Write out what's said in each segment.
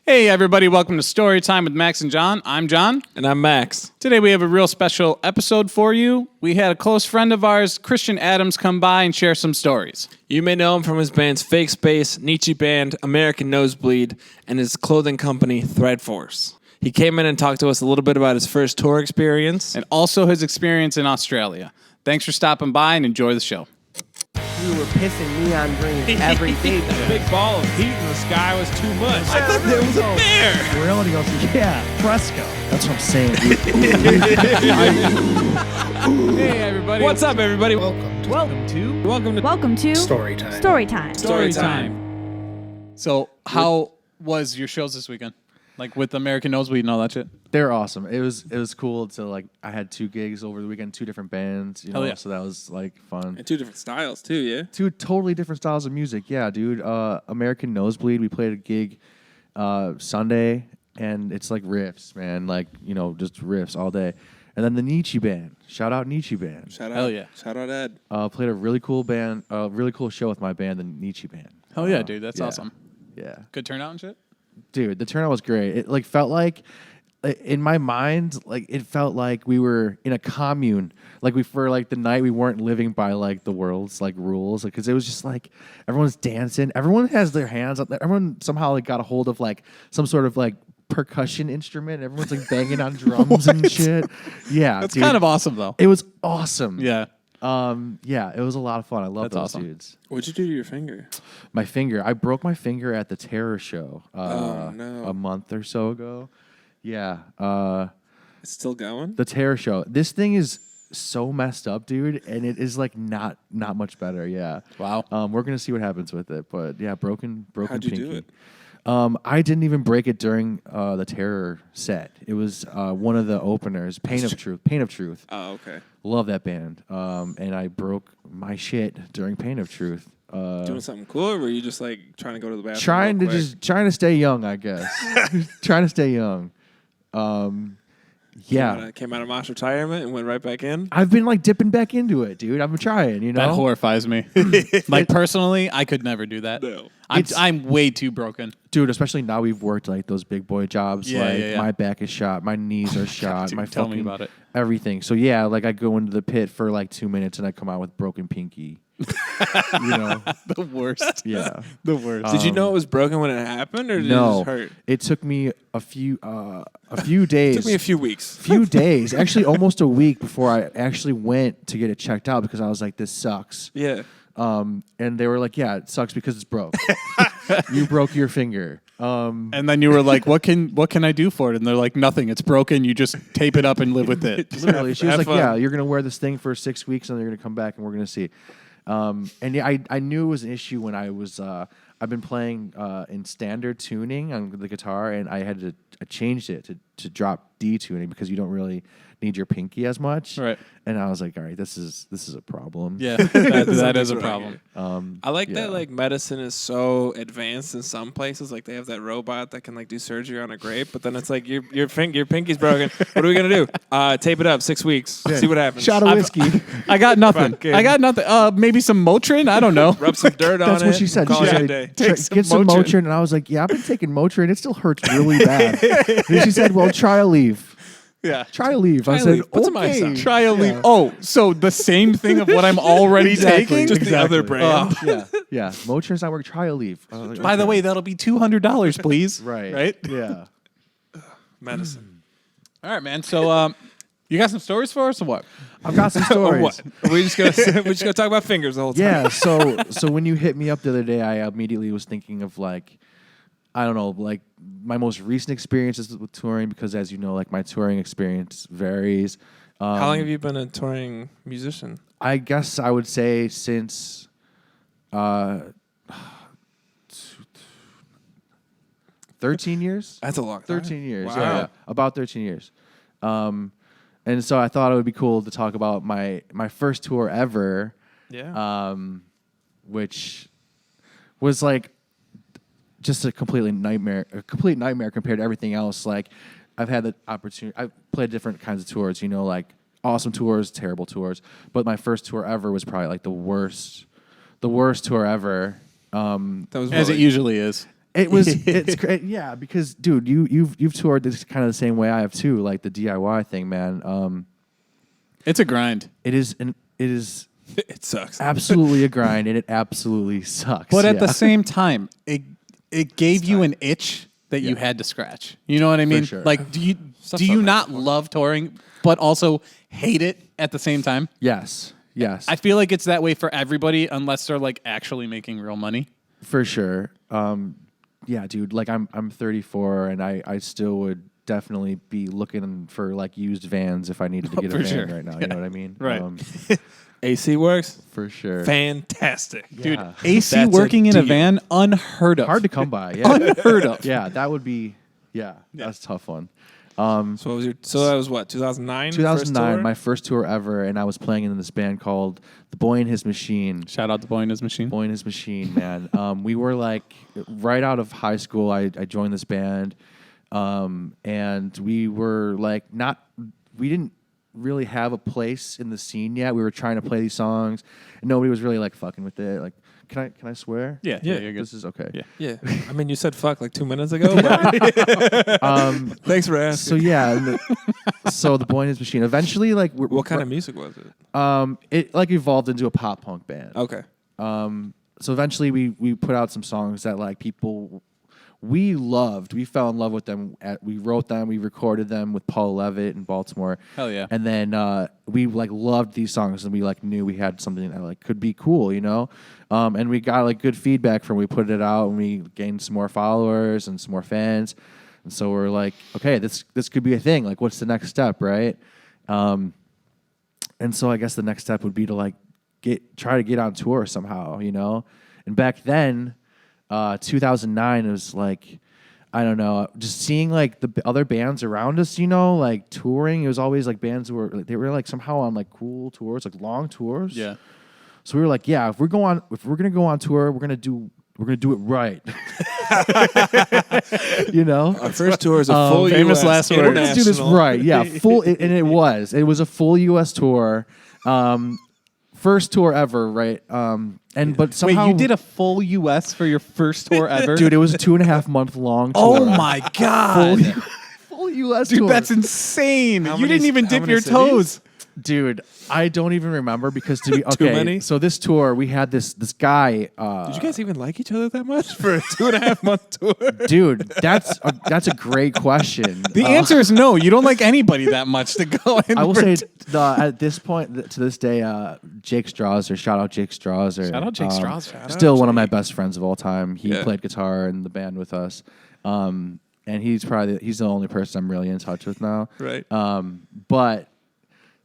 Hey everybody, welcome to Story Time with Max and John. I'm John. And I'm Max. Today we have a real special episode for you. We had a close friend of ours, Christian Adams, come by and share some stories. You may know him from his bands Fake Space, Neetchy Band, American Nosebleed, and his clothing company Thread Force. He came in and talked to us a little bit about his first tour experience. And also his experience in Australia. Thanks for stopping by and enjoy the show. We were pissing neon green every day. That big ball of heat in the sky was too much. I thought there was a bear. Reality goes, yeah, fresco. That's what I'm saying, dude. Hey everybody. What's up, everybody? Welcome to Story time. Story time. Story time. So how was your shows this weekend? Like with American Nosebleed and all that shit? They're awesome. It was cool to like. I had 2 gigs over the weekend, 2 different bands. You know, yeah. So that was like fun. And 2 different styles, too, yeah? 2 totally different styles of music. Yeah, dude. American Nosebleed. We played a gig Sunday, and it's like riffs, man. Like just riffs all day. And then the Neetchy Band. Shout out Neetchy Band. Shout out. Hell yeah. Shout out, Ed. Played a really cool band. Really cool show with my band, the Neetchy Band. Hell yeah, dude. That's yeah. awesome. Yeah. Good turnout and shit? Dude, the turnout was great. It like felt like, in my mind, like it felt like we were in a commune. Like for like the night we weren't living by like the world's like rules. Because it was just like everyone's dancing. Everyone has their hands up. Everyone somehow like got a hold of like some sort of like percussion instrument. Everyone's like banging on drums and shit. Yeah, That's dude. kind of awesome though. It was awesome. Yeah. Yeah, it was a lot of fun. I love That's those awesome. dudes. What'd you do to your finger? My finger. I broke my finger at the Terror Show Oh, no. a month or so ago. Yeah. It's still going? The Terror Show. This thing is so messed up, dude, and it is like not much better. Yeah. Wow. We're gonna see what happens with it, but yeah, broken How'd you pinky. do it? I didn't even break it during the Terror set. It was one of the openers, Pain of Truth. Oh, okay. Love that band. And I broke my shit during Pain of Truth. Doing something cool, or were you just like trying to go to the bathroom? Trying to stay young, I guess. Trying to stay young. Yeah. Came out of mass retirement and went right back in? I've been like dipping back into it, dude. I've been trying, you know. That horrifies me. Like personally, I could never do that. No. I'm way too broken. Dude, especially now we've worked like those big boy jobs. Yeah, like yeah. my back is shot, my knees are shot, Dude, my tell fucking me about it. everything. So yeah, like I go into the pit for like 2 minutes and I come out with broken pinky. You know. The worst. Yeah. The worst. Did you know it was broken when it happened, or did it No. just hurt? It took me a few days. It took me a few weeks. Few days, actually almost a week before I actually went to get it checked out because I was like, this sucks. Yeah. And they were like, yeah, it sucks because it's broke. You broke your finger. And then you were like, "What can I do for it?" And they're like, "Nothing. It's broken. You just tape it up and live with it." Literally, she was have like, fun. yeah, you're going to wear this thing for 6 weeks and then you're going to come back and we're going to see. And yeah, I knew it was an issue when I was, I've been playing in standard tuning on the guitar and I changed it to drop D tuning because you don't really need your pinky as much. Right. And I was like, all right, this is a problem. Yeah, that is a Something's problem. I like yeah. that like medicine is so advanced in some places. Like they have that robot that can like do surgery on a grape, but then it's like your pinky's broken. What are we gonna do? Tape it up 6 weeks. See what happens. Shot of whiskey. I got nothing. Fucking- I got nothing. Maybe some Motrin. I don't know. Rub some dirt on it. That's what she said. Call She it a said, day. get some Motrin. And I was like, yeah, I've been taking Motrin. It still hurts really bad. And she said, well, try a leaf. Yeah. Try a leaf. I a said, leaf. Put some ice on okay. it. Try a leaf. Oh, so the same thing of what I'm already taking. Just the other brand. Yeah. Motrin's not working. Try a leaf. I was like, By the okay. way, that'll be $200, please. Right. Right. Yeah. Medicine. All right, man. So, you got some stories for us or what? I've got some Or stories. what? We're just gonna talk about fingers the whole time. Yeah. So when you hit me up the other day, I immediately was thinking of like, I don't know, like my most recent experiences with touring because, as you know, like my touring experience varies. How long have you been a touring musician? I guess I would say since 13 years. That's a long time. 13 years. Wow. Yeah, about 13 years. And so I thought it would be cool to talk about my first tour ever, Yeah. which was like just a complete nightmare compared to everything else. Like I've had the opportunity. I've played different kinds of tours, you know, like awesome tours, terrible tours. But my first tour ever was probably like the worst tour ever. That was As it usually is. It's great, yeah. Because dude, you've toured this kind of the same way I have too, like the DIY thing, man. It's a grind. It is It sucks. absolutely a grind, and it absolutely sucks. But at yeah. the same time, it gave you an itch that you had to scratch. You know what I mean? sure. Like, do you Stuff's not love touring, but also hate it at the same time? yes, I feel like it's that way for everybody, unless they're like actually making real money. for sure. Yeah, dude. Like I'm 34, and I still would definitely be looking for like used vans if I needed to get a For van sure. right now. You know what I mean? Right. AC works. For sure. Fantastic. Dude, Yeah. AC That's working a in a deal. van, unheard of. Hard to come by. Yeah. Unheard of. Yeah, that would be. Yeah, that's a tough one. So that was what, 2009? 2009, my first tour ever, and I was playing in this band called The Boy and His Machine. Shout out to Boy and His Machine. Boy and His Machine, man. We were like right out of high school. I joined this band, and we were like we didn't really have a place in the scene yet. We were trying to play these songs, and nobody was really like fucking with it. Like, can I swear? Yeah, you're good. This is okay. Yeah. Yeah. I mean, you said fuck like 2 minutes ago. But thanks for asking. So yeah, so The Boy and His Machine. Eventually, like, What kind of music was it? it like evolved into a pop punk band. Okay. So eventually we put out some songs that like people we loved. We fell in love with them. We wrote them. We recorded them with Paul Levitt in Baltimore. Hell yeah. And then we like loved these songs, and we like knew we had something that like could be cool, you know. And we got like good feedback from. We put it out, and we gained some more followers and some more fans. And so we're like, okay, this could be a thing. Like, what's the next step, right? And so I guess the next step would be to like try to get on tour somehow, you know. And back then, 2009, it was like, I don't know, just seeing like the other bands around us, you know, like touring. It was always like bands who were they were like somehow on like cool tours, like long tours. Yeah. So we were like, yeah, if we're gonna go on tour, we're gonna do it right. You know, Our first tour is a full famous US last words. we're gonna do this international. right. Yeah, full, and it was a full U.S. tour. First tour ever, right? But somehow, Wait, you did a full U.S. for your first tour ever? dude. It was a 2.5 month long tour. Oh my God. Full U.S. Dude, tour. that's insane. You many- didn't even how dip many your cities? toes. Dude, I don't even remember because to be okay. many? So this tour, we had this guy. Did you guys even like each other that much for a 2.5 month tour? Dude, that's a great question. The answer is no. You don't like anybody that much to go in. I will say at this point, to this day, Jake Strasser, shout out Jake Strasser. Shout out Jake Strasser. Still one of my best friends of all time. He Yeah. played guitar in the band with us. And he's the only person I'm really in touch with now. Right. But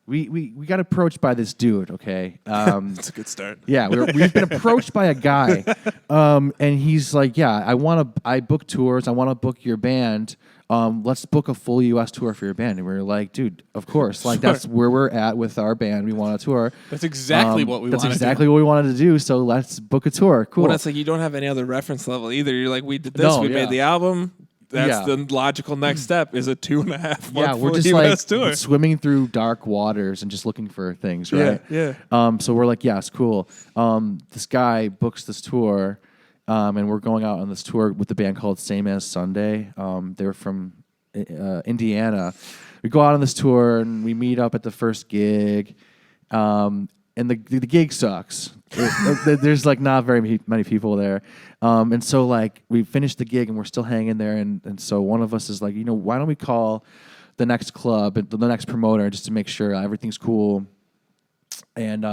we got approached by this dude, okay? That's a good start. Yeah, we've been approached by a guy, and he's like, "Yeah, I book tours. I want to book your band. Let's book a full U.S. tour for your band." And we were like, "Dude, of course. Like that's where we're at with our band. We want a tour. That's exactly what we That's wanted to exactly what we wanted to do. So let's book a tour. Cool. Well, it's like you don't have any other reference level either. You're like, we did this. No, we yeah. made the album. That's Yeah. the logical next step. Is a 2.5 month yeah, we're full just US like tour. swimming through dark waters and just looking for things, right? Yeah. So we're like, yes, cool. This guy books this tour, and we're going out on this tour with the band called Same As Sunday. They're from Indiana. We go out on this tour and we meet up at the first gig, and the gig sucks. There's like not very many people there, and so like we finished the gig and we're still hanging there, and so one of us is like, you know, why don't we call the next club, the next promoter, just to make sure everything's cool. And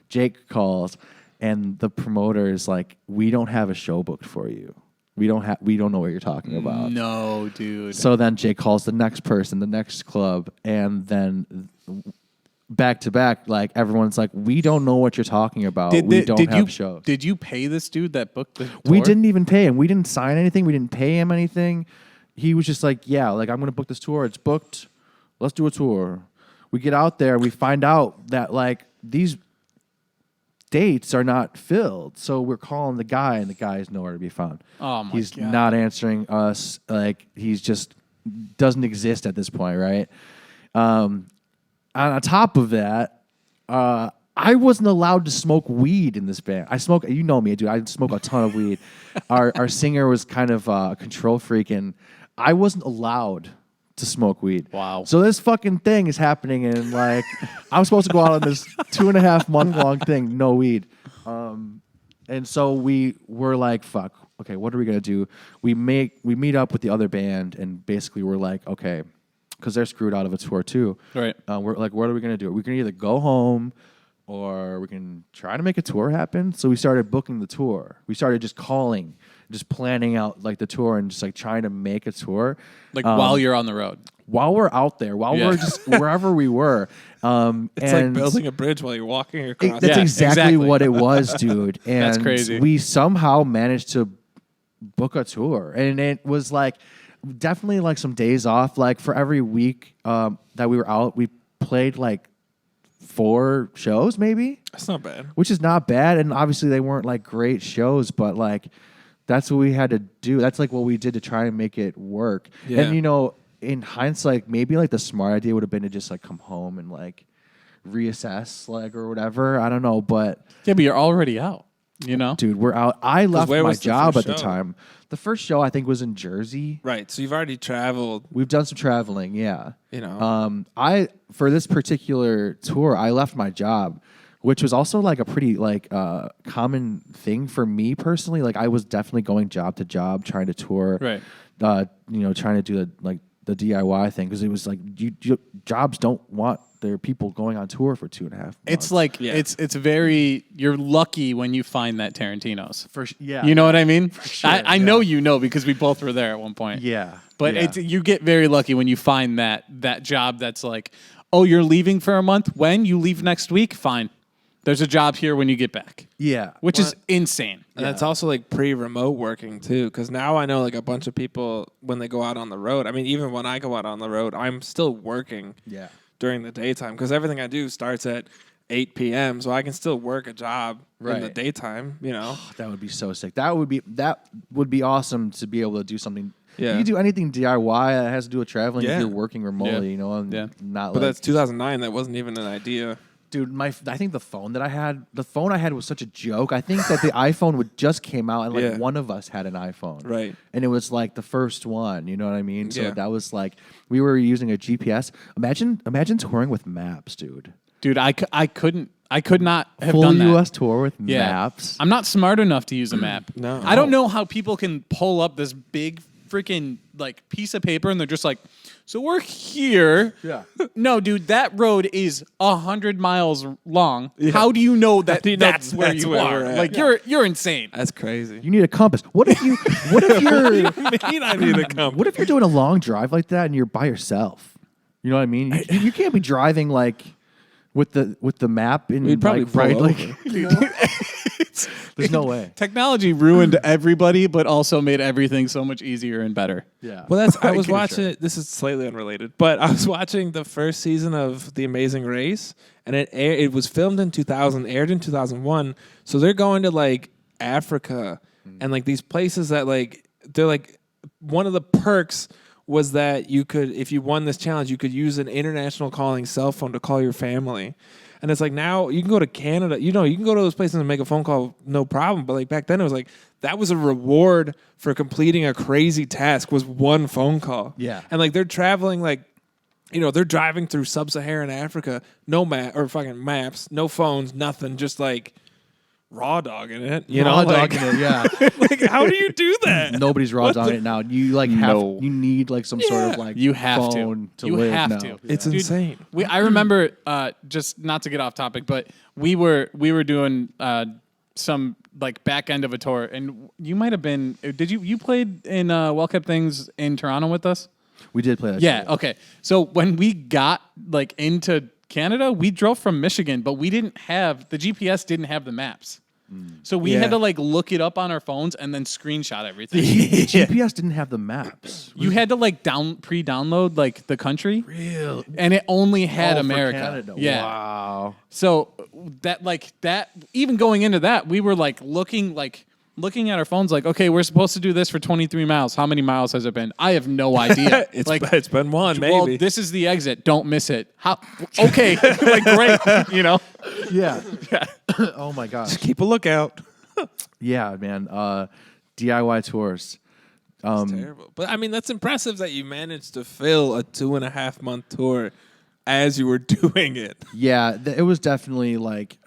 Jake calls, and the promoter is like, we don't have a show booked for you. We don't know what you're talking about. No, dude. So then Jake calls the next person, the next club, and then back to back, like everyone's like, we don't know what you're talking about. We don't have shows. Did you pay this dude that booked the tour? We didn't even pay him. We didn't sign anything. We didn't pay him anything. He was just like, yeah, like I'm going to book this tour. It's booked. Let's do a tour. We get out there. We find out that like these dates are not filled. So we're calling the guy, and the guy is nowhere to be found. Oh my He's God. not answering us. Like he's just doesn't exist at this point, right? On top of that, I wasn't allowed to smoke weed in this band. I smoke, you know me, dude. I smoke a ton of weed. Our singer was kind of a control freak, and I wasn't allowed to smoke weed. Wow. So this fucking thing is happening, and like I'm supposed to go out on this 2.5 month long thing, no weed. And so we were like, fuck, okay, what are we gonna do? We meet up with the other band, and basically we're like, okay, because they're screwed out of a tour too. Right. We're like, what are we gonna do? We can either go home, or we can try to make a tour happen. So we started booking the tour. We started just calling, just planning out like the tour, and just like trying to make a tour. Like while you're on the road. While we're out there, while we're just wherever we were. It's like building a bridge while you're walking across. That's Yeah, exactly what it was, dude. And That's crazy. We somehow managed to book a tour. And it was like definitely like some days off. Like for every week that we were out, we played like 4 shows maybe. That's not bad. Which is not bad. And obviously they weren't like great shows, but like that's what we had to do. That's like what we did to try and make it work. Yeah. And you know, in hindsight, maybe like the smart idea would have been to just like come home and like reassess like or whatever. I don't know, but Yeah, but you're already out. You know, dude, we're out. I left where my was the job at first the show? time. The first show I think was in Jersey. Right. So you've already traveled, We've done some traveling, yeah. you know. I for this particular tour, I left my job, which was also like a pretty like common thing for me personally. Like I was definitely going job to job, trying to tour, Right. You know, trying to do the DIY thing because it was like jobs don't want their people going on tour for 2.5 months. it's like Yeah. it's very. You're lucky when you find that Tarantino's. yeah, You know what I mean? sure, I yeah. know you know because we both were there at one point. yeah, But yeah. it's you get very lucky when you find that job that's like, oh, you're leaving for a month. When you leave next week, fine. There's a job here when you get back, yeah, which is insane. And that's also like pre-remote working too, because now I know like a bunch of people when they go out on the road. I mean, even when I go out on the road, I'm still working yeah. during the daytime because everything I do starts at 8 p.m. So I can still work a job in the Right. daytime. You know, That would be so sick. That would be awesome to be able to do something. Yeah. You can do anything DIY that has to do with traveling Yeah. if you're working remotely, Yeah. you know, and Yeah. not but like that's 2009. That wasn't even an idea. dude, I think the phone I had was such a joke. I think that the iPhone would just came out and like Yeah. one of us had an iPhone. Right. And it was like the first one, you know what I mean? So Yeah. that was like we were using a GPS. Imagine touring with maps, dude. Dude, I could not have Full done that. US tour with Yeah. maps. I'm not smart enough to use a map. No. I don't know how people can pull up this big freaking like piece of paper and they're just like, so we're here. Yeah. No, dude, that road is 100 miles long. How do you know that do you know that's where that's you where are? we're at? Like you're insane. That's crazy. You need a compass. What if you're I need a compass. what if you're doing a long drive like that and you're by yourself? You know what I mean? You can't be driving like with the map in We'd probably like, right pull like over. you know? There's no way. Technology ruined everybody, but also made everything so much easier and better. Yeah. Well, I was Sure. watching. This is slightly unrelated, but I was watching the first season of The Amazing Race, and it was filmed in 2000, aired in 2001. So they're going to like Africa and like these places that like they're like one of the perks was that you could, if you won this challenge, you could use an international calling cell phone to call your family. And it's like now you can go to Canada, you can go to those places and make a phone call, no problem. But like back then it was like that was a reward for completing a crazy task was one phone call. Yeah. And like they're traveling like, they're driving through sub-Saharan Africa, no map or fucking maps, no phones, nothing, just like raw dogging it. Raw like, dogging it, yeah. like how do you do that? Nobody's raw dogging it now. You like have No. you need like some sort of like You have phone to You live have now. to. It's Dude, insane. I remember just not to get off topic, but we were doing some like back end of a tour, and you might have been. Did you played in Well Kept Things in Toronto with us? We did play that. Yeah. show. Okay. So when we got like into Canada, we drove from Michigan, but we didn't have the GPS. Didn't have the maps. So we Yeah. had to like look it up on our phones and then screenshot everything. The GPS didn't have the maps. You had to like pre-download like the country, Real. and it only had Oh, for America. Canada. Yeah. Wow. So that even going into that, we were like looking like looking at our phones like, okay, we're supposed to do this for 23 miles. How many miles has it been? I have no idea. It's been one, maybe. Well, this is the exit. Don't miss it. How? Okay, like great, you know. Yeah. Oh my gosh. Just keep a lookout. Yeah, man. DIY tours. It's terrible. But I mean, that's impressive that you managed to fill a 2.5 month tour as you were doing it. Yeah, it was definitely like,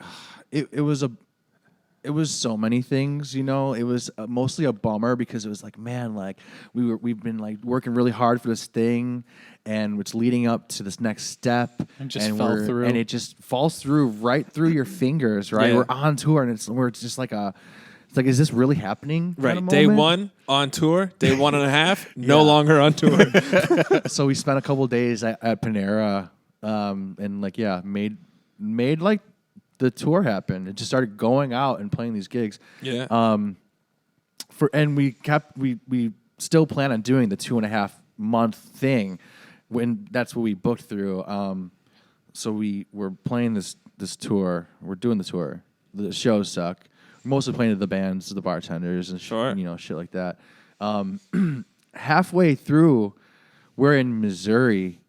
it was so many things, you know. It was mostly a bummer because it was like, man, like we've been like working really hard for this thing, and it's leading up to this next step, and just fell through, and it just falls through right through your fingers. Right, Yeah. we're on tour, and it's just like it's like, is this really happening? Right. Kind of Day moment? 1 on tour. Day 1.5 no longer on tour. So we spent a couple days at Panera, and like made like the tour happen. It just started going out and playing these gigs. Yeah. And we still plan on doing the 2.5 month thing when that's what we booked through. So we were playing this tour. We're doing the tour. The shows suck. We're mostly playing to the bands, the bartenders, and Sure. shit like that. Halfway through, we're in Missouri.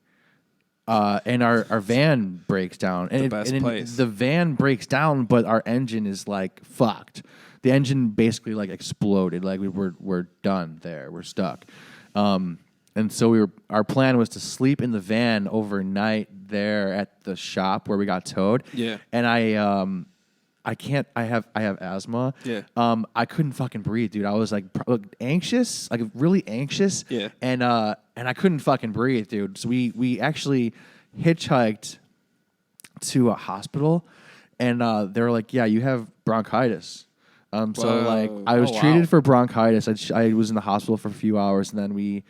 And our van breaks down. And place. The van breaks down, but our engine is like fucked. The engine basically like exploded. Like we're done there. We're stuck. And so our plan was to sleep in the van overnight there at the shop where we got towed. Yeah. And I can't. I have asthma. Yeah. I couldn't fucking breathe, dude. I was like anxious, like really anxious. Yeah. And I couldn't fucking breathe, dude. So we actually hitchhiked to a hospital, and they were like, "Yeah, you have bronchitis." So Whoa. like I was Oh, wow. treated for bronchitis. I was in the hospital for a few hours, and then we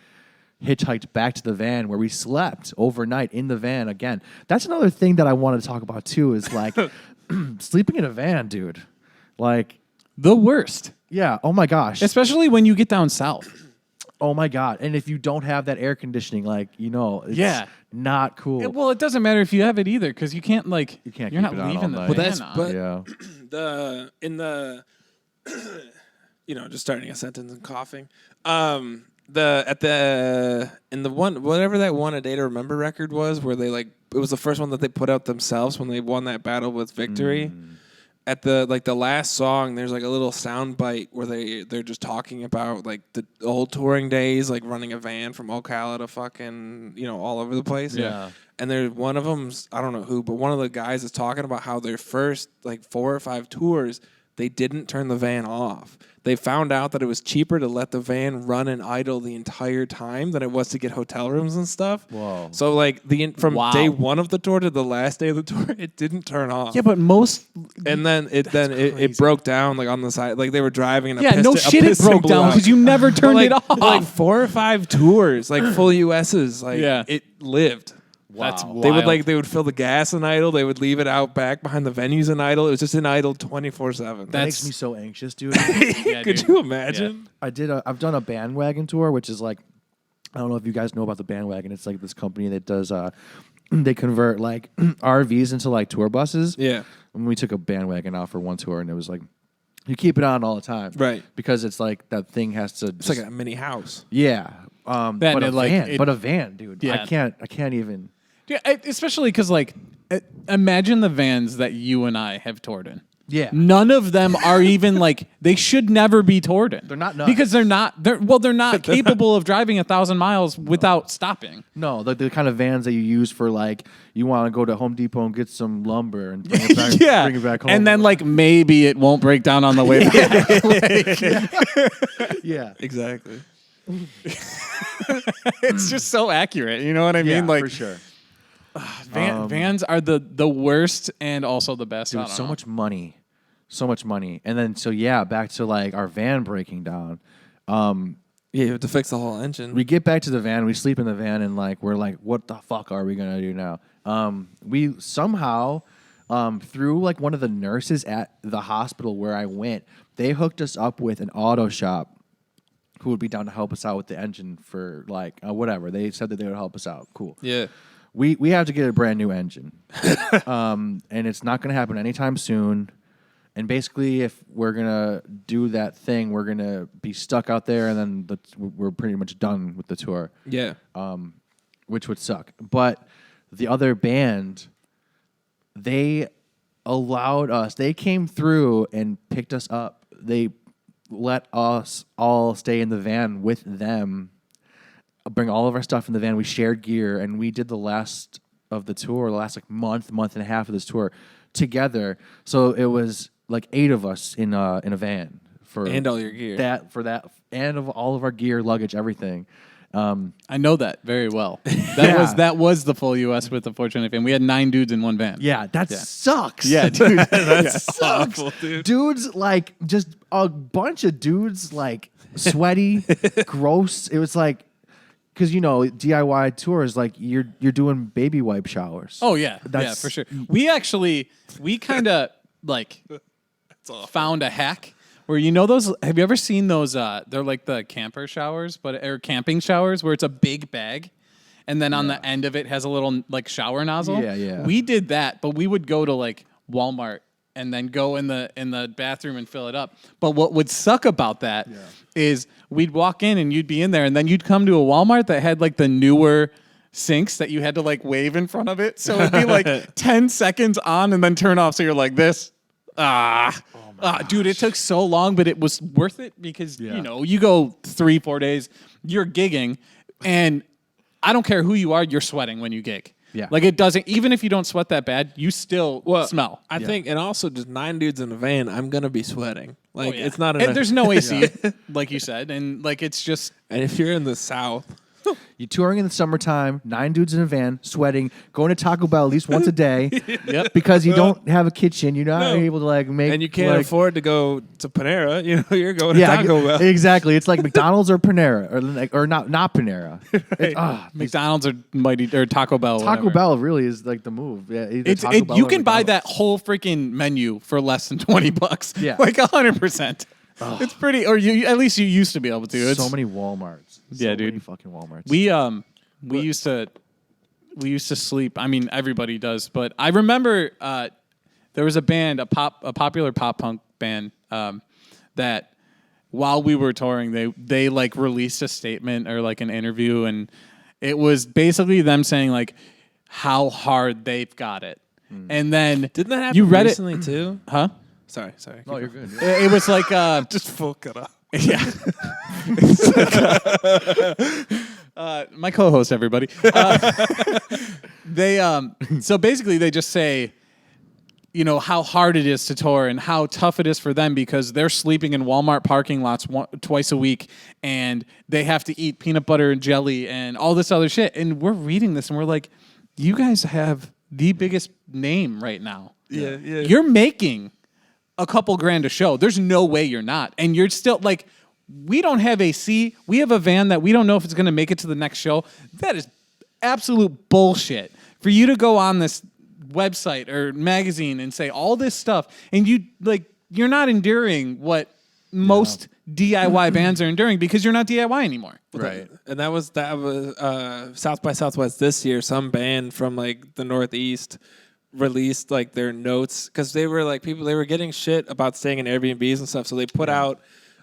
hitchhiked back to the van where we slept overnight in the van again. That's another thing that I want to talk about too. Is like. Sleeping in a van, dude. Like, The worst, yeah. Oh my gosh. especially when you get down south. Oh my god. And if you don't have that air conditioning, like, it's Yeah. not cool. Well, it doesn't matter if you have it either because you can't like You can't you're keep not it on leaving all the night. van But on. Yeah. Just starting a sentence and coughing. In the one, whatever that one A Day to Remember record was, where they like, it was the first one that they put out themselves when they won that battle with Victory. At the last song, there's like a little sound bite where they're just talking about like the old touring days, like running a van from Ocala to fucking all over the place. Yeah. And there's one of them's, I don't know who, but one of the guys is talking about how their first like 4 or 5 tours, they didn't turn the van off. They found out that it was cheaper to let the van run and idle the entire time than it was to get hotel rooms and stuff. Whoa. So like from Wow. day 1 of the tour to the last day of the tour, it didn't turn off. Yeah, but most And then it broke down like on the side, like they were driving and yeah, no shit, it broke down because you never turned like, it off. like 4 or 5 tours, like full USs, like Yeah. it lived. That's Wow. wild. They would fill the gas in idle. They would leave it out back behind the venues in idle. It was just in idle 24/7. That makes That's- me so anxious, dude. Yeah, Could dude. you imagine? I've done a bandwagon tour, which is like, I don't know if you guys know about the bandwagon. It's like this company that does they convert like RVs into like tour buses. Yeah. And we took a bandwagon out for one tour, and it was like, you keep it on all the time, Right. Because it's like that thing has to. It's like a mini house. yeah. That But and but a van, dude. Yeah. I can't even. Yeah, especially because like imagine the vans that you and I have toured in. Yeah. None of them are even like they should never be toured in. They're not nuts. because they're not capable of driving 1,000 miles without stopping. No, the kind of vans that you use for like you want to go to Home Depot and get some lumber and bring it back, Yeah, bring it back home. and then like maybe it won't break down on the way back. yeah, Exactly. It's just so accurate. You know what I mean? yeah, Like for sure. vans are the worst and also the best. I Dude, don't so know. much money, and then back to like our van breaking down. Yeah, you have to fix the whole engine. We get back to the van, we sleep in the van, and like we're like, what the fuck are we gonna do now? We somehow, through like one of the nurses at the hospital where I went, they hooked us up with an auto shop who would be down to help us out with the engine for like whatever. They said that they would help us out. Cool. Yeah. We have to get a brand new engine, and it's not going to happen anytime soon. And basically, if we're gonna do that thing, we're gonna be stuck out there, and then we're pretty much done with the tour. Yeah. Which would suck. But the other band, they allowed us. They came through and picked us up. They let us all stay in the van with them. Bring all of our stuff in the van. We shared gear, and we did the last of the tour, the last like month and a half of this tour together. So it was like 8 of us in a van for And all your gear. And of all of our gear, luggage, everything. I know that very well. That was the full U.S. with the Fortunate Fan. We had 9 dudes in one van. Yeah, that sucks. Yeah, dude. That's awful, dude. Dudes, like, just a bunch of dudes, like, sweaty, gross. It was like, because, DIY tours, like, you're doing baby wipe showers. Oh, yeah. Yeah, for sure. We kind of, like, found a hack where, those, have you ever seen those, they're like the camper showers, or camping showers, where it's a big bag, and then on the end of it has a little, like, shower nozzle? Yeah. We did that, but we would go to, like, Walmart and then go in the bathroom and fill it up. But what would suck about that is we'd walk in and you'd be in there, and then you'd come to a Walmart that had like the newer sinks that you had to like wave in front of it. So it'd be like 10 seconds on and then turn off. So you're like this. Dude, it took so long, but it was worth it because, you go 3-4 days, you're gigging, and I don't care who you are, you're sweating when you gig. Yeah. Like it doesn't, even if you don't sweat that bad, you still smell. I think, and also just 9 dudes in a van, I'm going to be sweating. Like, it's not And there's no AC, like you said, and like it's just. And if you're in the South. You're touring in the summertime, 9 dudes in a van, sweating, going to Taco Bell at least once a day. Because you don't have a kitchen. You're not able to like make. And you can't afford to go to Panera. You're going to Taco Bell. Exactly. It's like McDonald's or Panera, or not Panera. McDonald's or Taco Bell. Taco Bell really is like the move. Yeah, you can buy that whole freaking menu for less than $20. Yeah, like 100%. It's pretty, or at least you used to be able to. It's so many Walmarts. Yeah, dude. Many fucking Walmarts. We used to sleep. I mean, everybody does, but I remember there was a band, a popular pop punk band that while we were touring, they like released a statement or like an interview, and it was basically them saying like how hard they've got it, and then didn't that happen you read recently it too? Huh? Sorry. No, you're good. It was like just full cut off. Yeah. My co-host, everybody. So basically they just say, how hard it is to tour and how tough it is for them because they're sleeping in Walmart parking lots twice a week and they have to eat peanut butter and jelly and all this other shit. And we're reading this and we're like, you guys have the biggest name right now. Yeah. You're making a couple grand a show. There's no way you're not. And you're still like, we don't have AC. We have a van that we don't know if it's going to make it to the next show. That is absolute bullshit. For you to go on this website or magazine and say all this stuff, and you're not enduring what most DIY bands are enduring because you're not DIY anymore. Right. And that was South by Southwest this year. Some band from like the Northeast released like their notes because they were like they were getting shit about staying in Airbnbs and stuff. So they put out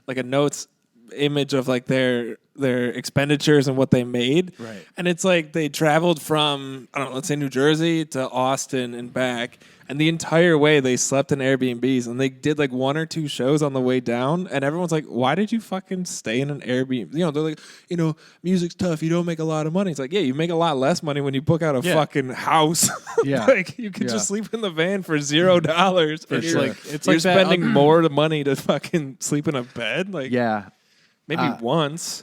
like a notes image of like their expenditures and what they made. Right. And it's like they traveled from, I don't know, let's say New Jersey to Austin and back. And the entire way they slept in Airbnbs and they did like 1 or 2 shows on the way down. And everyone's like, why did you fucking stay in an Airbnb? They're like, music's tough. You don't make a lot of money. It's like, yeah, you make a lot less money when you book out a fucking house. Yeah. Like you could just sleep in the van for $0. For and sure. You're spending more money to fucking sleep in a bed. Like maybe once.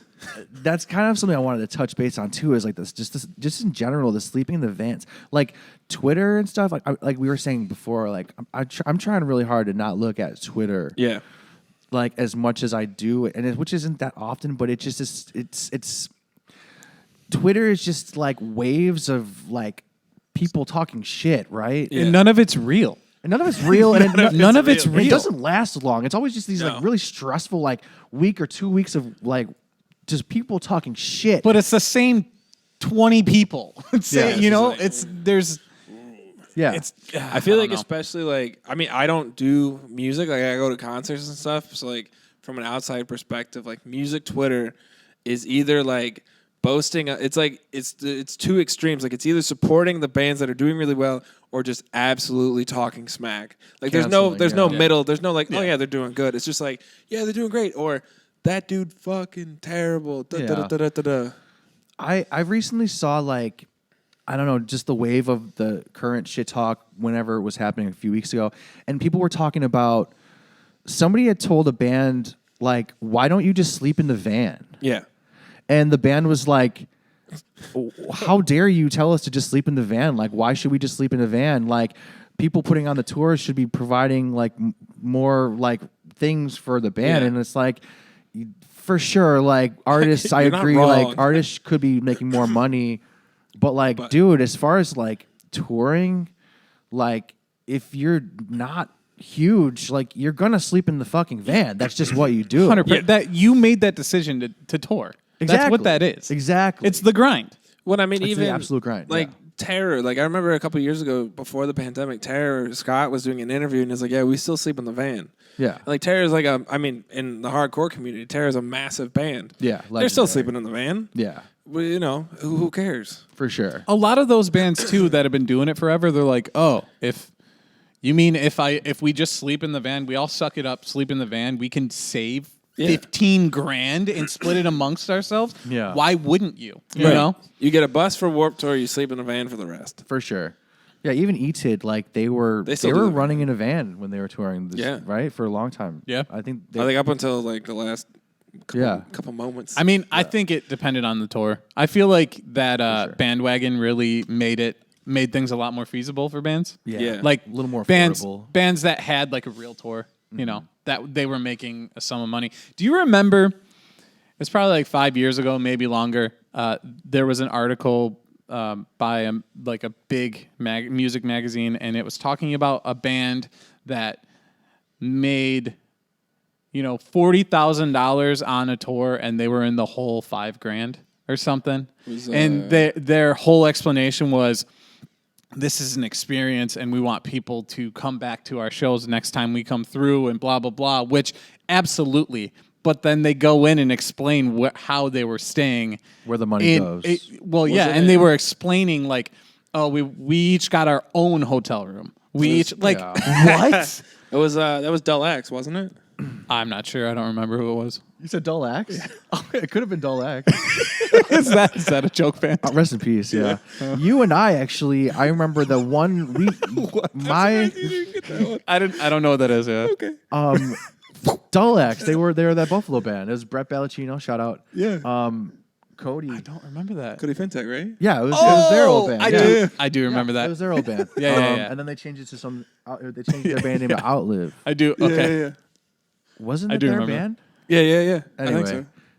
That's kind of something I wanted to touch base on too. Is like this, just in general, the sleeping in the vans, like Twitter and stuff. Like we were saying before, like I'm trying really hard to not look at Twitter. Yeah. Like as much as I do, which isn't that often, but it just is. It's Twitter is just like waves of like people talking shit, right? Yeah. And none of it's real. And none of it's real, and none of it's real. It real. Doesn't last long. It's always just these like really stressful like week or 2 weeks of like just people talking shit. But it's the same 20 people. There's Yeah. It's. I feel like know. especially like I mean I don't do music, like I go to concerts and stuff, so like from an outside perspective, like music Twitter is either like boasting, it's like it's two extremes, like it's either supporting the bands that are doing really well or just absolutely talking smack. Like there's no Canceling, middle, there's no like oh yeah they're doing good. It's just like yeah they're doing great or that dude fucking terrible. Da, da, da, da, da, da. I recently saw like I don't know, just the wave of the current shit talk whenever it was happening a few weeks ago, and people were talking about somebody had told a band like, "Why don't you just sleep in the van?" Yeah. And the band was like, "How dare you tell us to just sleep in the van? Like, why should we just sleep in the van? Like, people putting on the tours should be providing like more like things for the band." Yeah. And it's like, for sure, like artists, I You're not agree, wrong. like artists could be making more money, but like, dude, as far as like touring, like if you're not huge, like you're gonna sleep in the fucking van. That's just what you do. 100%. That you made that decision to tour. That's what that is. Exactly. It's the grind. When I mean It's the even absolute grind, like yeah. Terror, like I remember a couple years ago before the pandemic, Terror Scott was doing an interview and he's like, "Yeah, we still sleep in the van." Yeah. Like Terror's like I mean, in the hardcore community, Terror's a massive band. Yeah, they're still legendary. sleeping in the van. Yeah, Well, you know, who cares? for sure. A lot of those bands too that have been doing it forever, they're like, oh, if we just sleep in the van, we all suck it up, sleep in the van, we can save Yeah. $15,000 and split it amongst ourselves. Yeah. Why wouldn't you? You Right. know? You get a bus for Warped Tour, you sleep in a van for the rest. For sure. Yeah, even E-Tid, like they were still do that. running in a van when they were touring this, Yeah. right? For a long time. Yeah. I think I think up until like the last couple moments. I mean, I think it depended on the tour. I feel like that sure. bandwagon really made things a lot more feasible for bands. Yeah. Like a little more bands affordable. bands that had like a real tour, you know, that they were making a sum of money. Do you remember? It's probably like 5 years ago, maybe longer. There was an article by a big music magazine, and it was talking about a band that made $40,000 on a tour, and they were in the whole $5,000 or something. And their whole explanation was, this is an experience, and we want people to come back to our shows next time we come through, and blah blah blah. Which absolutely, but then they go in and explain how they were staying, Where the money goes. And they were explaining like, oh, we each got our own hotel room. We each like what? it was that was Dull X, wasn't it? I'm not sure. I don't remember who it was. You said Dull Axe? Oh, it could have been Dull Axe. Is that a joke band? Rest in peace, yeah. You and I actually, I remember the one I don't know what that is. Yeah. Okay. Dull Axe, they were that Buffalo band. It was Brett Ballacino, shout out. Yeah. Cody. I don't remember that. Cody Fintech, right? Yeah, it was their old band. I do remember that. It was their old band. Yeah. And then they changed it to they changed their band name to Outlive. I do. Okay. Yeah. Wasn't I it do their remember. band? Yeah. Anyway. I think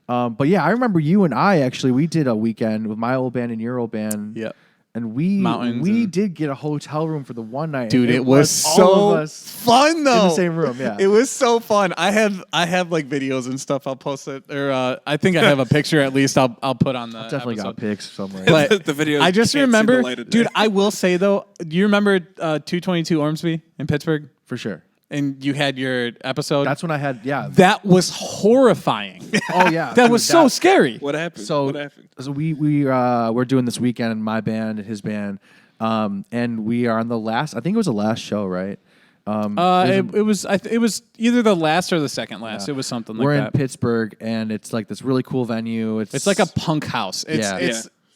so. But yeah, I remember you and I actually, we did a weekend with my old band and your old band. Yep. And we Mountains did get a hotel room for the one night. Dude, and it was all so of us fun though. in the same room. Yeah. It was so fun. I have like videos and stuff. I'll post it, or I think I have a picture at least. I'll put on the Definitely episode. got pics somewhere. But The video I just can't see remember, the light of dude. day. I will say though, do you remember 222 Ormsby in Pittsburgh? For sure. And you had your episode. That's when I had, yeah. That was horrifying. Oh, yeah. That dude, was so scary. What happened? So, what happened? so we're doing this weekend, my band and his band. And we are on the last, I think it was the last show, right? It was either the last or the second last. Yeah. It was something like We're in that. Pittsburgh, and it's like this really cool venue. It's like a punk house. Yeah.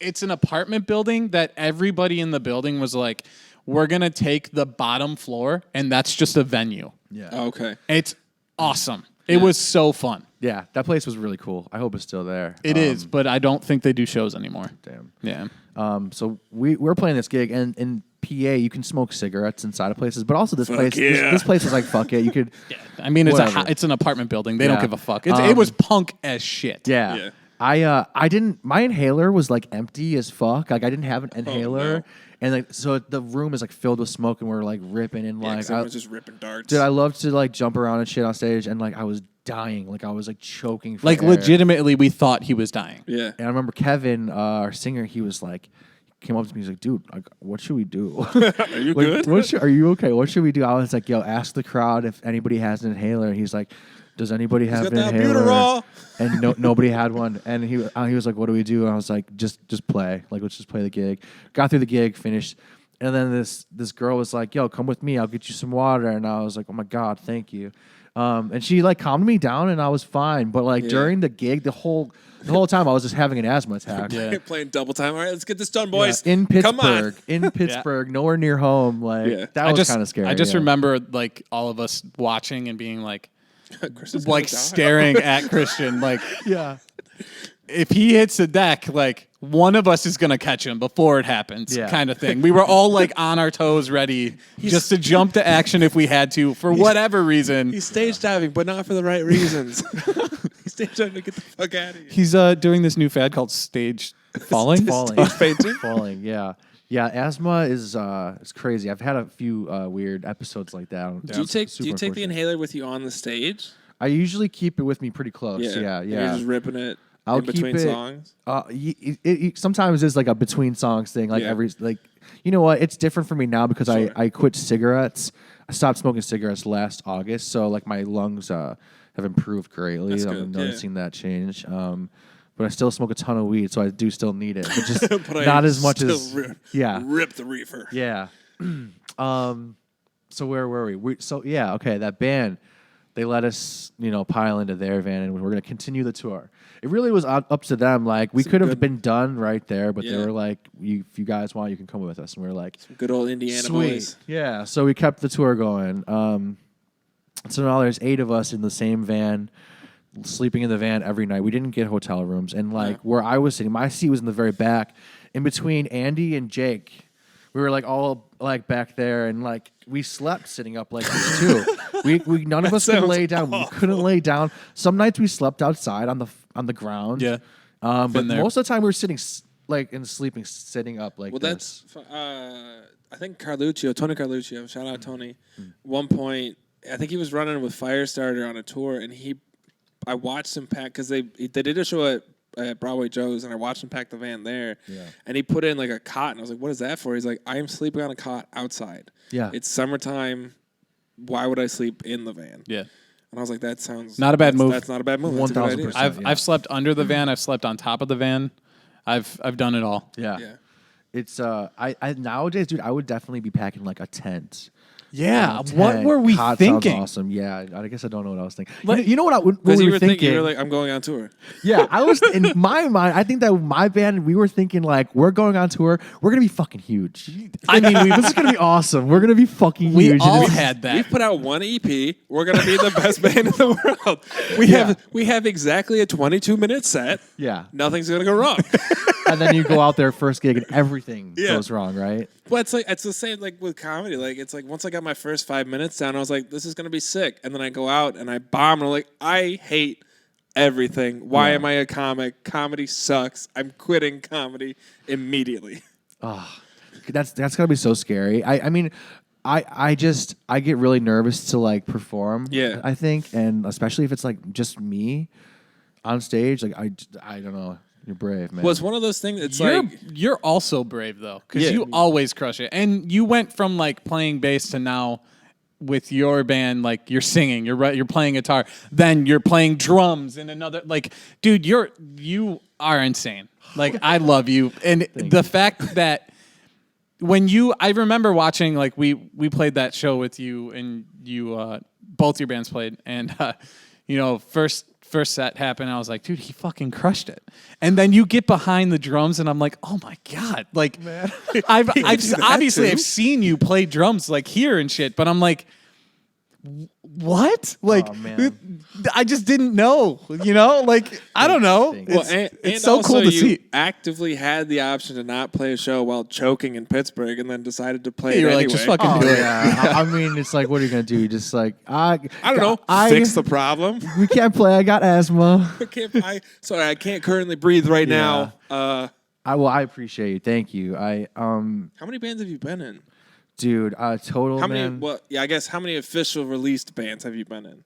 It's an apartment building that everybody in the building was like, we're gonna take the bottom floor, and that's just a venue. Yeah. Oh, okay. It's awesome. It was so fun. Yeah, that place was really cool. I hope it's still there. It is, but I don't think they do shows anymore. Damn. Yeah. So we're playing this gig, and in PA you can smoke cigarettes inside of places, but also this place yeah. this place is like fuck it. You could I mean, Whatever. it's an apartment building. They don't Yeah. give a fuck. It was punk as shit. yeah. Yeah. I didn't. My inhaler was like empty as fuck. Like I didn't have an inhaler, no. and like so the room is like filled with smoke, and we're like ripping and Yeah, like 'cause everyone's just ripping darts. dude, I love to like jump around and shit on stage, and like I was dying, like I was like choking. For Like air. legitimately, we thought he was dying. Yeah. And I remember Kevin, our singer, he was like, came up to me. He's like, dude, like, what should we do? Are you good? Are you okay? What should we do? I was like, yo, ask the crowd if anybody has an inhaler. He's like, does anybody have got an that inhaler? albuterol. And nobody had one. And he was like, what do we do? And I was like, just play. Like, let's just play the gig. Got through the gig, finished. And then this girl was like, yo, come with me. I'll get you some water. And I was like, oh my God, thank you. And she like calmed me down and I was fine. But like during the gig, the whole time I was just having an asthma attack. Yeah. Playing double time. All right, let's get this done, boys. In Come on. Pittsburgh, nowhere near home. Like that was kind of scary. I just yeah. remember like all of us watching and being like Christian's like gonna die. staring at Christian like Yeah. if he hits the deck, like one of us is gonna catch him before it happens, kind of thing. We were all like on our toes, ready just to jump to action if we had to, for whatever reason. He's stage diving, but not for the right reasons. He's stage diving to get the fuck out of here. He's doing this new fad called stage falling. Falling. Yeah. Yeah, asthma is crazy. I've had a few weird episodes like that. Do you take the inhaler with you on the stage? I usually keep it with me pretty close. Yeah. And you're just ripping it I'll in between keep it, songs. It sometimes is like a between songs thing. Like you know what? It's different for me now because I quit cigarettes. I stopped smoking cigarettes last August, so like my lungs have improved greatly. That's I'm good, noticing that change. But I still smoke a ton of weed, so I do still need it. But just But not I as much still as rip the reefer. Yeah. So where were we? Okay, that band, they let us, pile into their van, and we're going to continue the tour. It really was up to them. Like, we could have been done right there, but they were like, if you guys want, you can come with us. And we were like, Some good old Indiana sweet. boys. Yeah, so we kept the tour going. So now there's 8 of us in the same van, sleeping in the van every night. We didn't get hotel rooms. And, where I was sitting, my seat was in the very back, in between Andy and Jake. We were all back there, and we slept sitting up like this too. We none of us could lay down. We couldn't lay down. Some nights we slept outside on the ground. Yeah. But most of the time we were sitting sleeping sitting up like this. That's I think Tony Carluccio. Shout out Tony. One point, I think he was running with Firestarter on a tour, and I watched him pack because they did a show at Broadway Joe's, and I watched him pack the van there. Yeah. And he put in a cot, and I was like, "What is that for?" He's like, "I am sleeping on a cot outside. Yeah, it's summertime. Why would I sleep in the van?" Yeah. And I was like, "That sounds not a bad move. That's not a bad move. 1,000%. I've slept under the van. I've slept on top of the van. I've done it all. Yeah. It's I nowadays, dude, I would definitely be packing a tent. Yeah, what were we thinking? Sounds awesome. Yeah, I guess I don't know what I was thinking. You know what we were thinking? You were like, I'm going on tour. Yeah, I was in my mind. I think that my band, we were thinking we're going on tour. We're gonna be fucking huge. I mean, this is gonna be awesome. We're gonna be fucking huge. We all had that. We've put out one EP. We're gonna be the best band in the world. We have exactly a 22-minute set. Yeah, nothing's gonna go wrong. And then you go out there first gig and everything goes wrong, right? Well, it's the same with comedy. It's once I got my first 5 minutes down, I was like, this is gonna be sick. And then I go out and I bomb, and I'm like, I hate everything. Why am I a comic? Comedy sucks. I'm quitting comedy immediately. Oh, that's gotta be so scary. I mean, I get really nervous to perform. Yeah, I think, and especially if it's just me on stage. I don't know. You're brave, man. Well, it's one of those things. It's you're also brave though, because you always crush it, and you went from playing bass to now with your band, you're singing, you're playing guitar, then you're playing drums in another. Dude, you are insane. I love you, and the fact that I remember watching we played that show with you, and you both your bands played, and first set happened, I was like, dude, he fucking crushed it. And then you get behind the drums, and I'm like, oh my God. Man. I've obviously seen you play drums here and shit, but I'm like, what? Oh, man. I just didn't know, I don't know. Well, it's so cool to see. Actively had the option to not play a show while choking in Pittsburgh, and then decided to play it anyway. Just fucking do it. Yeah. I mean, it's what are you going to do? Just I don't know. Fix the problem. We can't play. I got asthma. I can't currently breathe right now. I appreciate you. Thank you. How many bands have you been in? Dude, total. How many? Well, I guess how many official released bands have you been in?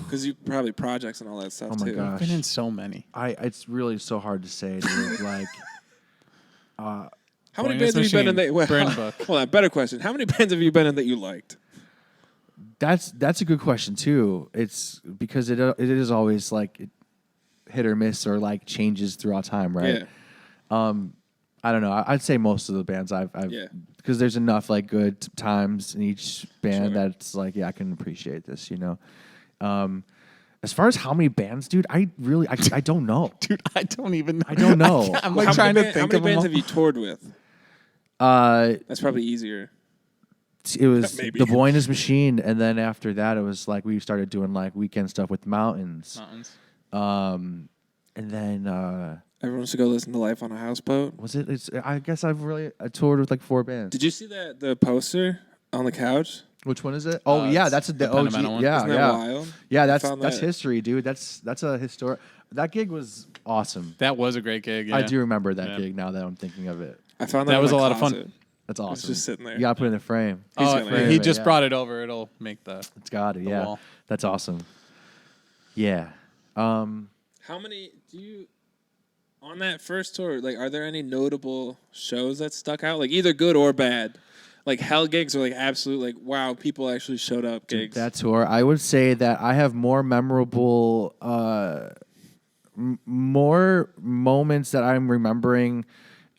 Because you probably projects and all that stuff too. Gosh. I've been in so many. It's really so hard to say, dude. How many Pointless bands have you been in Machine, that? Burn Book. Hold on, better question. How many bands have you been in that you liked? That's a good question too. It's because it is always like hit or miss or like changes throughout time, right? Yeah. I don't know. I'd say most of the bands I've Yeah. because there's enough like good times in each band Sure. that's like, yeah, I can appreciate this, you know. As far as how many bands, dude, I don't know. Dude, I don't even know. I don't know. I'm Well, like trying to think how many of them bands all. have you toured with? Uh, That's probably easier. it was Maybe. the Boy and His Machine, and then after that, it was like we started doing like weekend stuff with Mountains, and then Everyone wants to go listen to Life on a Houseboat. was it? I guess I toured with like 4 bands. Did you see the poster on the couch? Which one is it? Oh yeah, it's that's the the OG. Pentamenta one. Yeah, Isn't that yeah, wild? yeah. I That's found that's that- history, dude. That's a historic. That gig was awesome. That was a great gig. Yeah. I do remember that Yeah. gig now that I'm thinking of it. I found that That in was my a lot of fun. closet. That's awesome. just sitting there. You gotta put it in the frame. He's Oh, gonna- he Yeah. just brought it over. It'll make the. It's got it. The Yeah, wall. that's awesome. Yeah. How many do you on that first tour? Like, are there any notable shows that stuck out? Like, either good or bad. Like hell gigs or like absolute like wow, people actually showed up gigs. That tour, I would say that I have more memorable, more moments that I'm remembering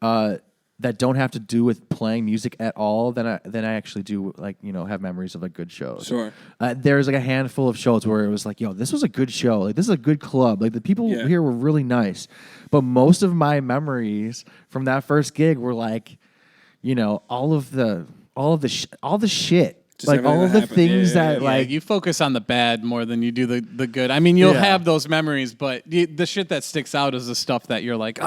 that don't have to do with playing music at all than I actually do like have memories of like good shows. Sure. There's like a handful of shows where it was like, yo, this was a good show. Like this is a good club. Like the people Yeah. here were really nice. But most of my memories from that first gig were like, all the shit. Just Like everything all of that the happened. things Yeah, that Yeah, like you focus on the bad more than you do the good. I mean, you'll Yeah. have those memories, but the shit that sticks out is the stuff that you're like,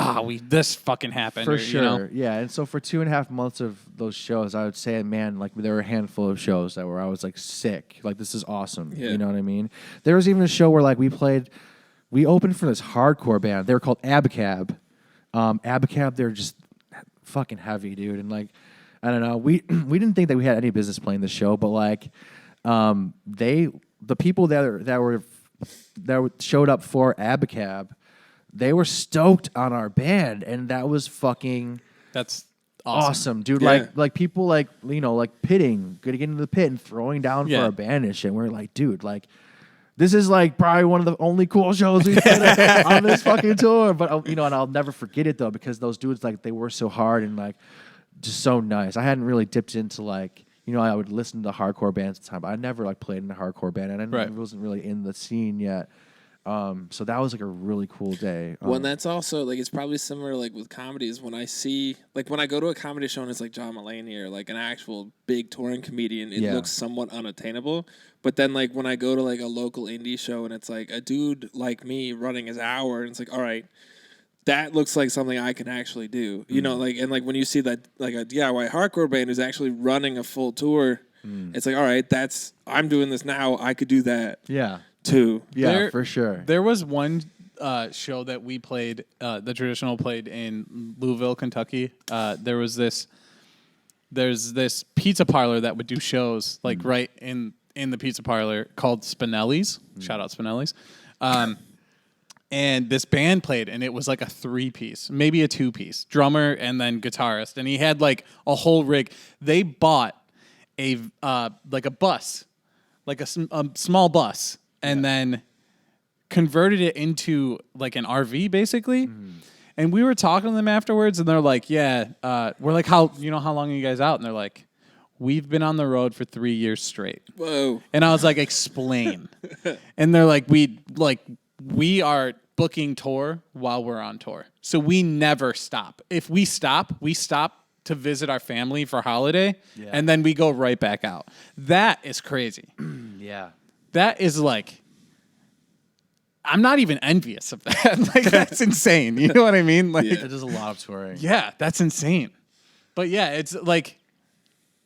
this fucking happened. for or, sure. You know? Yeah. And so for 2.5 months of those shows, I would say, man, like there were a handful of shows that where I was like sick. Like this is awesome. Yeah. You know what I mean? There was even a show where like we opened for this hardcore band. They were called Abacab. Abacab, they're just fucking heavy, dude. And like, I don't know. We didn't think that we had any business playing the show, but like, the people that showed up for Abacab, they were stoked on our band, and that was fucking That's awesome, dude. Yeah. Like people like pitting, getting into the pit and throwing down Yeah. for our band and shit. And we're like, dude, like. This is like probably one of the only cool shows we've been on this fucking tour, but and I'll never forget it though because those dudes like they were so hard and like just so nice. I hadn't really dipped into like I would listen to hardcore bands at the time, but I never like played in a hardcore band and I Right. wasn't really in the scene yet. So that was like a really cool day. Well, that's also like it's probably similar like with comedies. When I see like when I go to a comedy show and it's like John Mulaney or like an actual big touring comedian, it Yeah. looks somewhat unattainable. But then like when I go to like a local indie show and it's like a dude like me running his hour and it's like, all right, that looks like something I can actually do. You know, like and like when you see that like a DIY hardcore band who's actually running a full tour, it's like, all right, I'm doing this now. I could do that yeah, too. yeah, There- for sure. There was one show that we played, the traditional played in Louisville, Kentucky. There's this pizza parlor that would do shows like right in the pizza parlor called Spinelli's. Shout out Spinelli's. And this band played, and it was like a 3-piece, maybe a 2-piece, drummer and then guitarist. And he had like a whole rig. They bought a like a bus, like a small bus, and then converted it into like an RV basically. And we were talking to them afterwards, and they're like, "Yeah," we're like, "How long are you guys out?" And they're like, "We've been on the road for 3 years straight." Whoa. And I was like, "Explain." And they're like, we are booking tour while we're on tour. So we never stop. If we stop to visit our family for holiday, and then we go right back out. That is crazy. Yeah, That is like, I'm not even envious of that. Like, that's insane. You know what I mean? Like, it is a lot of touring. yeah, that's insane. But yeah, it's like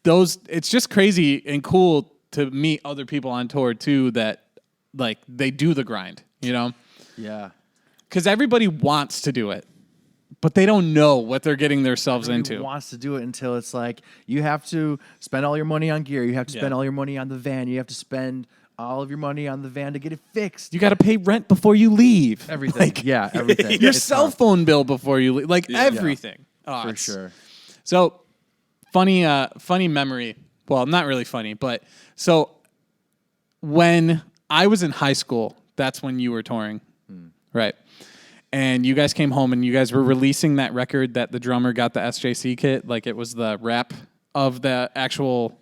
it's just crazy and cool to meet other people on tour too that like they do the grind, Yeah. Because everybody wants to do it, but they don't know what they're getting themselves Everybody into. wants to do it until it's like you have to spend all your money on gear. You have to spend Yeah. all your money on the van. You have to spend all of your money on the van to get it fixed. You got to pay rent before you leave. Everything. Yeah, everything. Your It's cell tough. phone bill before you leave. Like everything. Oh, For it's sure. So funny memory. Well, not really funny, but so when I was in high school, that's when you were touring, right? And you guys came home and you guys were releasing that record that the drummer got the SJC kit, like it was the rap of the actual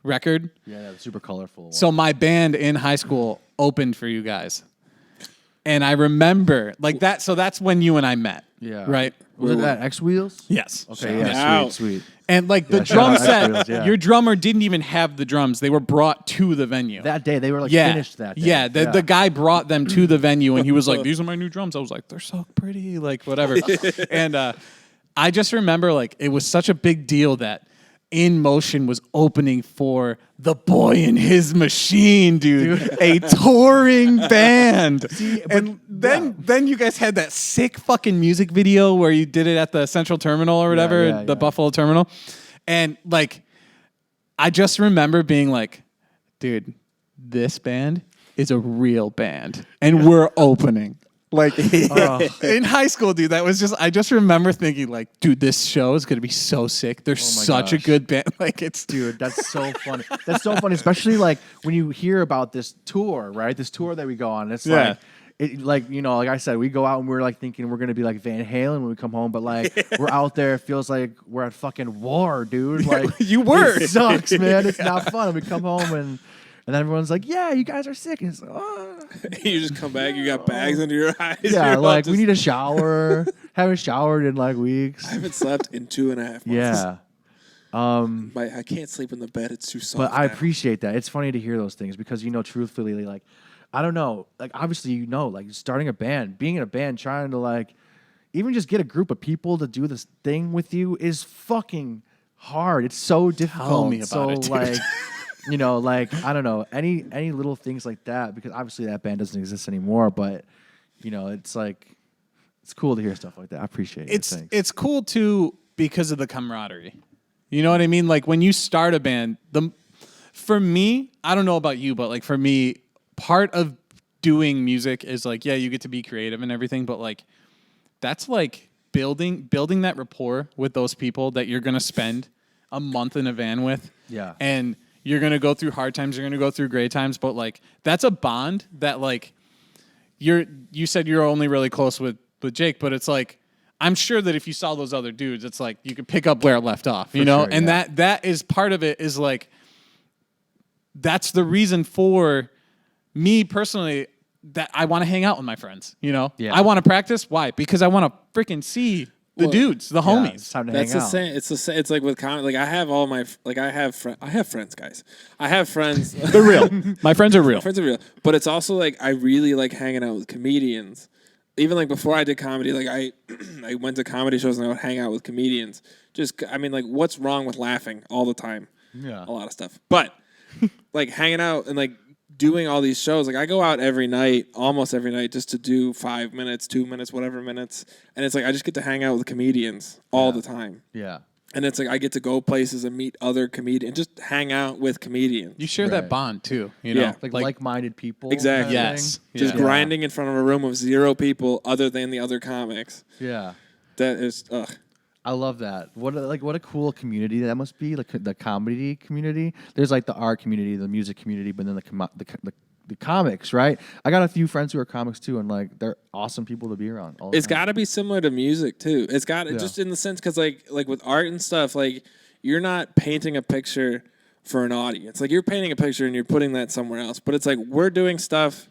record. Yeah, that super colorful one. So my band in high school opened for you guys. And I remember like that. So that's when you and I met. Yeah. Right. Was it that X Wheels? Yes. Okay. Yeah. Shout Sweet. And like the Yeah, drum shout out set, X-Wheels, yeah. your drummer didn't even have the drums. They were brought to the venue. That day they were like finished that day. Yeah, the guy brought them to the venue and he was like, these are my new drums. I was like, they're so pretty, like whatever. And I just remember like it was such a big deal that In Motion was opening for The Boy and His Machine, dude. A touring band. And then you guys had that sick fucking music video where you did it at the Central Terminal or whatever, the Buffalo Terminal. And like, I just remember being like, dude, this band is a real band. And we're opening. Like in high school, dude, that was just, I just remember thinking like, dude, this show is going to be so sick. They're such a good band. Like it's, dude, that's so funny. That's so funny, especially like when you hear about this tour, right? This tour that we go on. It's like, you know, like I said, we go out and we're like thinking we're going to be like Van Halen when we come home, but like we're out there. It feels like we're at fucking war, dude. Like you were. It sucks, man. It's not fun. We come home and then everyone's like, yeah, you guys are sick. And it's like, oh. You just come back, you got bags under your eyes. Yeah, like we need a shower. Haven't showered in like weeks. I haven't slept in 2.5 months. Yeah. I can't sleep in the bed. It's too soft. But I now. appreciate that. It's funny to hear those things because, you know, truthfully, like, I don't know. Like, obviously, you know, like starting a band, being in a band, trying to like, even just get a group of people to do this thing with you is fucking hard. It's so difficult. Tell me about it, dude. Like, you know, like, I don't know, any little things like that, because obviously that band doesn't exist anymore, but, you know, it's like, it's cool to hear stuff like that. I appreciate it. It's cool too because of the camaraderie. You know what I mean? Like when you start a band, for me, I don't know about you, but like for me, part of doing music is like, yeah, you get to be creative and everything, but like that's like building that rapport with those people that you're gonna spend a month in a van with. Yeah. And you're gonna go through hard times, you're gonna go through great times, but like that's a bond that like you said you're only really close with Jake, but it's like I'm sure that if you saw those other dudes, it's like you could pick up where it left off, you know? Sure, and yeah. that is part of it is like that's the reason for me personally that I want to hang out with my friends, you know? Yeah. I want to practice. Why? Because I want to freaking see the dudes, the homies. It's time to That's hang the out. same. It's the same. It's like with comedy. Like I have all my I have friends, guys. I have friends. They're real. My friends are real. Friends are real. But it's also like I really like hanging out with comedians. Even like before I did comedy, like I went to comedy shows and I would hang out with comedians. Just I mean, like what's wrong with laughing all the time? Yeah. A lot of stuff. But like hanging out and like doing all these shows, like I go out every night, almost every night, just to do 5 minutes, 2 minutes, whatever minutes, and it's like I just get to hang out with comedians all the time. Yeah. And it's like I get to go places and meet other comedians, just hang out with comedians. You share that bond too, you know? Yeah. Like-minded people. Exactly. kind of Yes. thing. Just Yeah. grinding in front of a room of 0 people other than the other comics. Yeah. That is, ugh. I love that. What a cool community that must be, like the comedy community. There's like the art community, the music community, but then the comics, right? I got a few friends who are comics too, and like they're awesome people to be around. All the It's time. got to be similar to music too. It's got to just in the sense because like with art and stuff, like you're not painting a picture for an audience. Like you're painting a picture and you're putting that somewhere else. But it's like we're doing stuff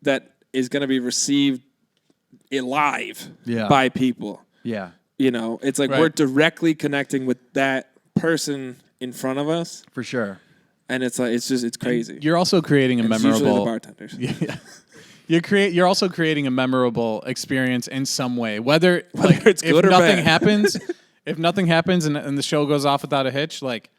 that is going to be received live by people. Yeah. You know, it's like Right. we're directly connecting with that person in front of us, For sure. and it's like it's crazy. You're also creating a And it's usually the memorable bartenders. Yeah. You're also creating a memorable experience in some way. Whether like it's if good or nothing bad. happens, if nothing happens and the show goes off without a hitch, like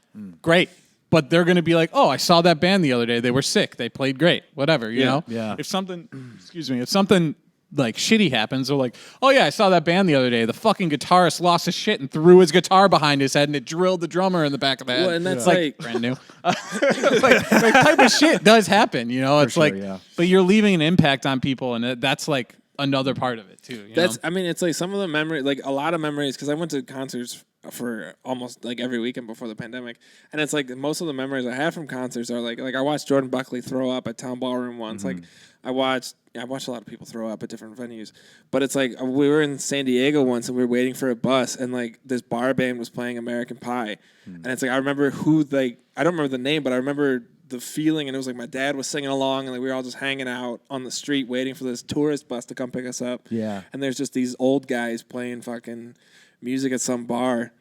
great. But they're gonna be like, oh, I saw that band the other day. They were sick. They played great. Whatever, you know? Yeah. If something if something like shitty happens, they're like, oh yeah, I saw that band the other day. The fucking guitarist lost his shit and threw his guitar behind his head and it drilled the drummer in the back of the head. Well, and that's It's like- brand new. like type of shit does happen, you know? It's sure, like, yeah. but you're leaving an impact on people, and that's like another part of it too. You That's know? I mean, it's like some of the memory, like a lot of memories, because I went to concerts for almost like every weekend before the pandemic, and it's like most of the memories I have from concerts are like I watched Jordan Buckley throw up at Town Ballroom once. Like I watched a lot of people throw up at different venues, but it's like we were in San Diego once and we were waiting for a bus, and like this bar band was playing American Pie, and it's like I remember I don't remember the name, but I remember the feeling, and it was like my dad was singing along, and like we were all just hanging out on the street waiting for this tourist bus to come pick us up. Yeah. And there's just these old guys playing fucking music at some bar.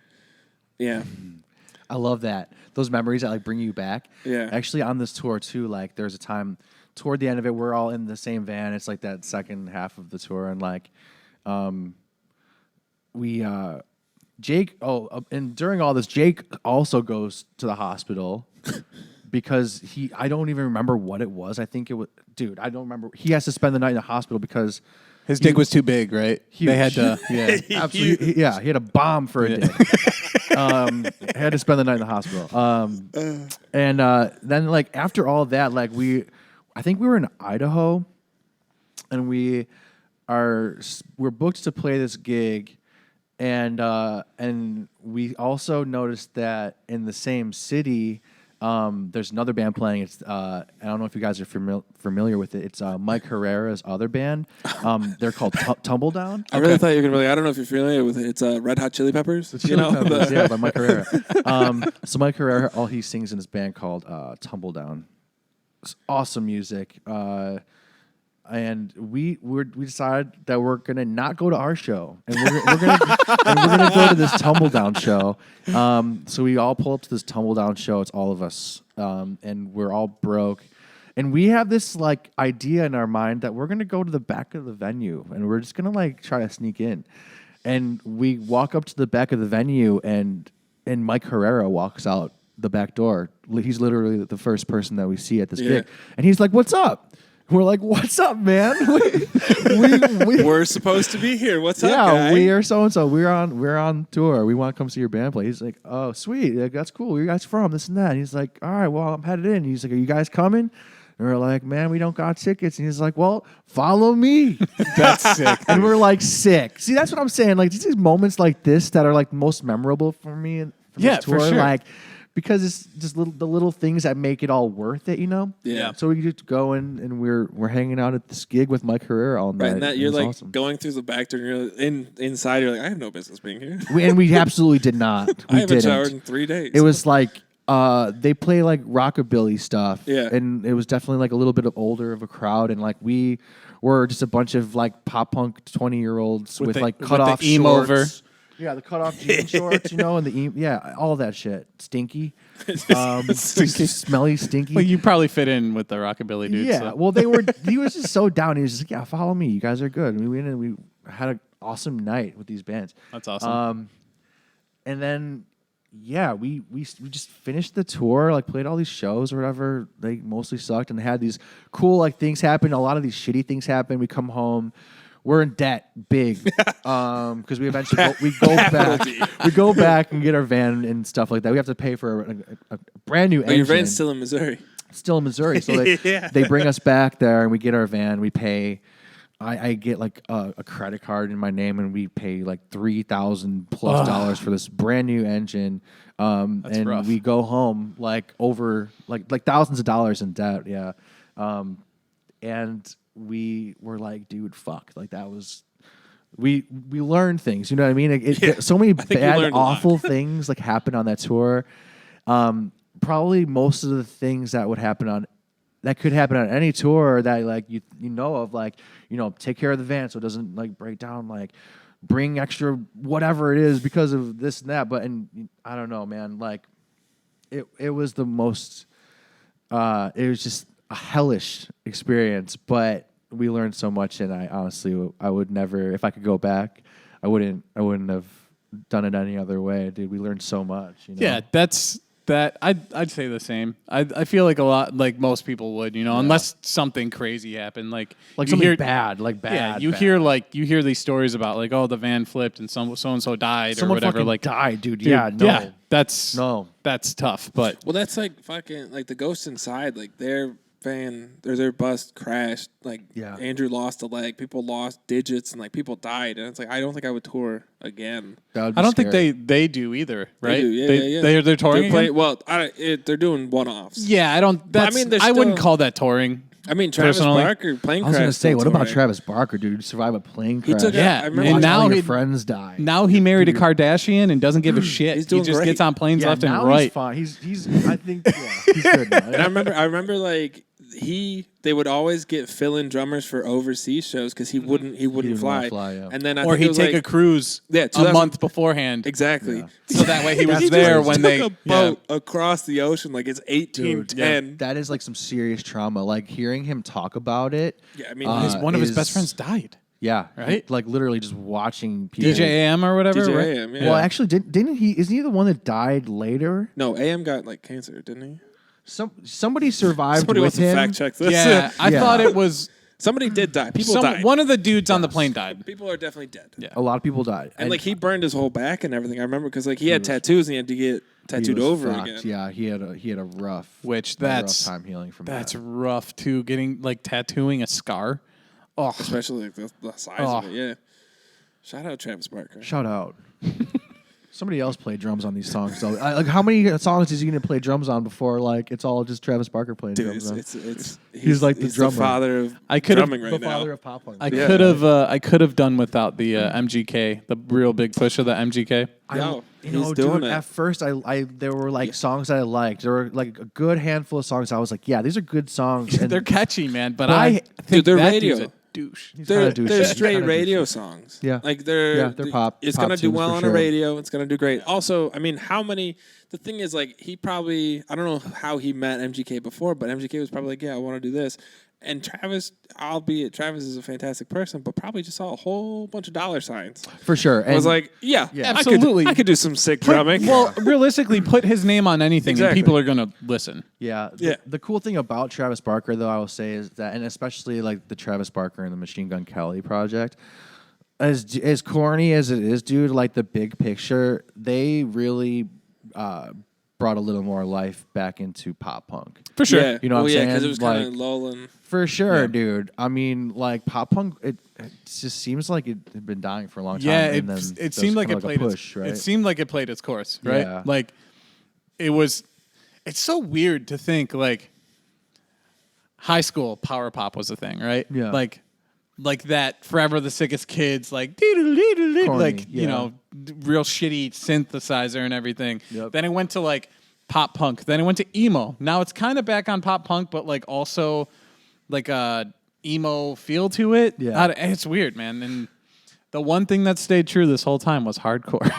Yeah. I love that. Those memories that like bring you back. Yeah. Actually, on this tour too, like there's a time toward the end of it, we're all in the same van. It's like that second half of the tour, and like, Jake. And during all this, Jake also goes to the hospital because I don't even remember what it was. I think it was, dude. I don't remember. He has to spend the night in the hospital because His dick was too big, right? Huge. They had to, yeah. absolutely, he had a bomb for a dick. Had to spend the night in the hospital. And then like after all that, like I think we were in Idaho, and we're booked to play this gig, and we also noticed that in the same city, there's another band playing. It's I don't know if you guys are familiar with it. It's Mike Herrera's other band. They're called Tumbledown. I really thought you were gonna be like, I don't know if you're familiar with it. It's Red Hot Chili Peppers. Peppers, yeah, by Mike Herrera. So Mike Herrera, all he sings in his band called Tumbledown. It's awesome music. And we decided that we're gonna not go to our show, and we're gonna go to this Tumbledown show. So we all pull up to this Tumbledown show. It's all of us, and we're all broke, and we have this like idea in our mind that we're gonna go to the back of the venue, and we're just gonna like try to sneak in. And we walk up to the back of the venue, and Mike Herrera walks out the back door. He's literally the first person that we see at this gig, and he's like, "What's up?" We're like, "What's up, man? We're supposed to be here. What's up, guy?" Yeah, we are so and so. We're on tour. We want to come see your band play." He's like, "Oh, sweet. Like, that's cool. Where you guys from? This and that." And he's like, "All right, well, I'm headed in." He's like, "Are you guys coming?" And we're like, "Man, we don't got tickets." And he's like, "Well, follow me." That's sick. And we're like, sick. See, that's what I'm saying. Like, these moments like this that are like most memorable for me from this tour. For sure. Like, because it's just the little things that make it all worth it, you know? Yeah. So we just go in, and we're hanging out at this gig with Mike Herrera all night. Right, and that you're like awesome. going through the back door, and you're inside. You're like, I have no business being here. We absolutely did not. I We haven't didn't. showered in 3 days. It was like they play like rockabilly stuff. Yeah. And it was definitely like a little bit of older of a crowd, and like we were just a bunch of like pop punk 20-year-olds with like cut off the emo shorts. over. Yeah, the cut off jean shorts, you know, and all that shit. Stinky. Smelly, stinky. Well, you probably fit in with the rockabilly dudes. Yeah. So. Well, he was just so down. He was just like, "Yeah, follow me. You guys are good." And we went and we had an awesome night with these bands. That's awesome. And then we just finished the tour, like played all these shows or whatever. They mostly sucked, and had these cool like things happen. A lot of these shitty things happen. We come home. We're in debt, big, because we eventually go back and get our van and stuff like that. We have to pay for a brand new engine. But your van's still in Missouri. Still in Missouri, so they bring us back there, and we get our van. We pay. I get like a credit card in my name, and we pay like $3,000+ for this brand new engine. And rough. we go home like over like thousands of dollars in debt. Yeah, and we were like, dude, fuck. Like that was, we learned things. You know what I mean? So many bad, awful things like happened on that tour. Probably most of the things that could happen on any tour that like you know of, like, you know, take care of the van so it doesn't like break down, like bring extra whatever it is because of this and that. But I don't know, man. Like it was the most. It was just a hellish experience, but we learned so much, and I would never, if I could go back, I wouldn't have done it any other way, dude. We learned so much. You know? Yeah, I'd say the same. I feel like a lot, like most people would, you know, unless something crazy happened, like something bad. Yeah, you bad. hear these stories about like, oh, the van flipped and so and so died Someone or whatever. fucking Like died, dude. dude, Yeah, no. yeah, that's tough. But Well, that's like fucking like the ghosts inside. Like they're van or their bus crashed. Like Yeah. Andrew lost a leg, people lost digits, and like people died. And it's like I don't think I would tour again. That would be I don't think scary. they do either, right? They do, yeah. They're touring. They're again? well, they're doing one-offs. Yeah, I don't. But I That's, mean, they're I wouldn't still- call that touring. I mean, Travis Personally. Barker plane I was crash. gonna say, still what about touring. Travis Barker, dude? Who survived a plane He crash? took. Yeah, I remember and Watch now all your he- friends die. Now he married a Kardashian and doesn't give a shit. He's doing he just great. gets on planes yeah, left and now right. he's fine. He's. I think. Yeah, he's good now. And I remember like they would always get fill-in drummers for overseas shows because he wouldn't didn't wanna fly. fly, yeah. And then I Or think it he'd was take like, a cruise Yeah, a 2000 month beforehand. exactly. Yeah. So that way he was That's there crazy. when Took they a boat across the ocean like it's 1810. Dude, that is like some serious trauma. Like hearing him talk about it. Yeah, I mean, one of his best is- friends died. Yeah, Right? Like literally just watching people. DJ AM or whatever. DJ right? AM, yeah. Well, actually, didn't he? Isn't he the one that died later? no, AM got like cancer, didn't he? Somebody survived Somebody with wants to him. fact check this. Yeah, I Yeah. thought it was Somebody did die. People died. one of the dudes on the plane died. People are definitely dead. Yeah. A lot of people died, And like he burned his whole back and everything. I remember because like he had tattoos and he had to get he tattooed was over fucked. again. Yeah, he had a rough, Which a rough that's time healing from that's that. rough too. Getting like tattooing a scar. Oh, Especially like the size Oh. of it. Yeah. Shout out Travis Barker. Shout out. Somebody else played drums on these songs. So, like, how many songs is he going to play drums on before like it's all just Travis Barker playing Dude, drums? on? it's He's like the he's drummer. father of I could've- drumming right the now. father of pop punk. I Yeah. could have done without the MGK, the real big push of the MGK. Yo, You know, he's doing dude, it. at first, there were like songs that I liked. There were like a good handful of songs. I was like, yeah, these are good songs. And They're catchy, man. But But I I- think they're that radio. dude's a douche. he's They're, kinda douchey. they're He's straight kinda radio douchey. songs. Yeah. Like they're pop- It's pop gonna do tunes well for on sure. a radio. It's gonna do great. Also, I mean, how many? The thing is, like, he probably I don't know how he met MGK before, but MGK was probably like, yeah, I want to do this. And Travis, albeit Travis is a fantastic person, but probably just saw a whole bunch of dollar signs. For sure. I was And- like, yeah, Absolutely. I could do some sick drumming. Well, realistically, put his name on anything, Exactly. and people are gonna listen. yeah. Yeah. The cool thing about Travis Barker, though, I will say is that, and especially like the Travis Barker and the Machine Gun Kelly project, as corny as it is, dude, like the big picture, they really brought a little more life back into pop punk. For sure. Yeah. You know what I'm yeah, saying? because it was kind of Like- lulling. For sure, Yeah. dude. I mean, like pop punk, it just seems like it had been dying for a long time. Yeah, and then it there's seemed like kinda it played a push, its, right? it seemed like it played its course, right? Yeah. Like it was. It's so weird to think like high school power pop was a thing, right? Yeah. Like that Forever the Sickest Kids, like dee-doo-dee-doo-dee, Corny, like you yeah. know, real shitty synthesizer and everything. Yep. Then it went to like pop punk. Then it went to emo. Now it's kind of back on pop punk, but like also like a emo feel to it. Yeah. It's weird, man. And the one thing that stayed true this whole time was hardcore.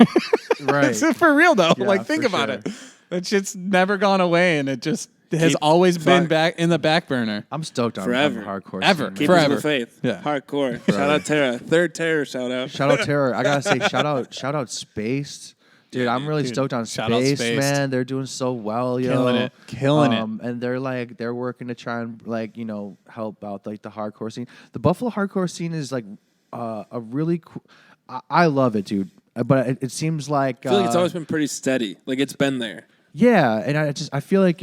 right. For real though, Yeah, like think for about sure. it. That shit's never gone away, and it just has Keep- always been fuck. back in the back burner. I'm stoked on Forever. hardcore. Ever. scene, man. Keep Forever. us in the faith. Yeah. Hardcore. Shout out Tara. Third Terror shout out. Shout out Terror. I gotta say, shout out Spaced. Dude, I'm really Dude, stoked on shout out Spaced, Spaced. man. They're doing so well, yo. Killing it. And they're working to try and help out like the hardcore scene. The Buffalo hardcore scene is like a really cool. I love it, dude. But it seems like I feel like it's always been pretty steady. Like it's been there. yeah, and I feel like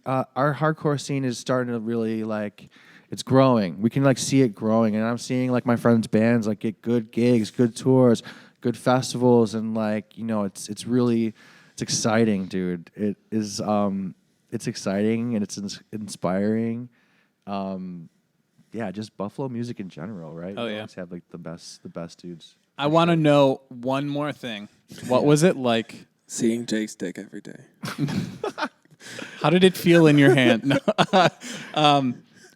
our hardcore scene is starting to really like it's growing. We can like see it growing, and I'm seeing like my friends' bands like get good gigs, good tours, good festivals, and like it's really it's exciting, dude. It is it's exciting and it's inspiring. Yeah, just Buffalo music in general, right? Oh, We yeah. always have like the best dudes. I want to know one more thing. What was it like? Seeing Jake's dick every day. How did it feel in your hand? No.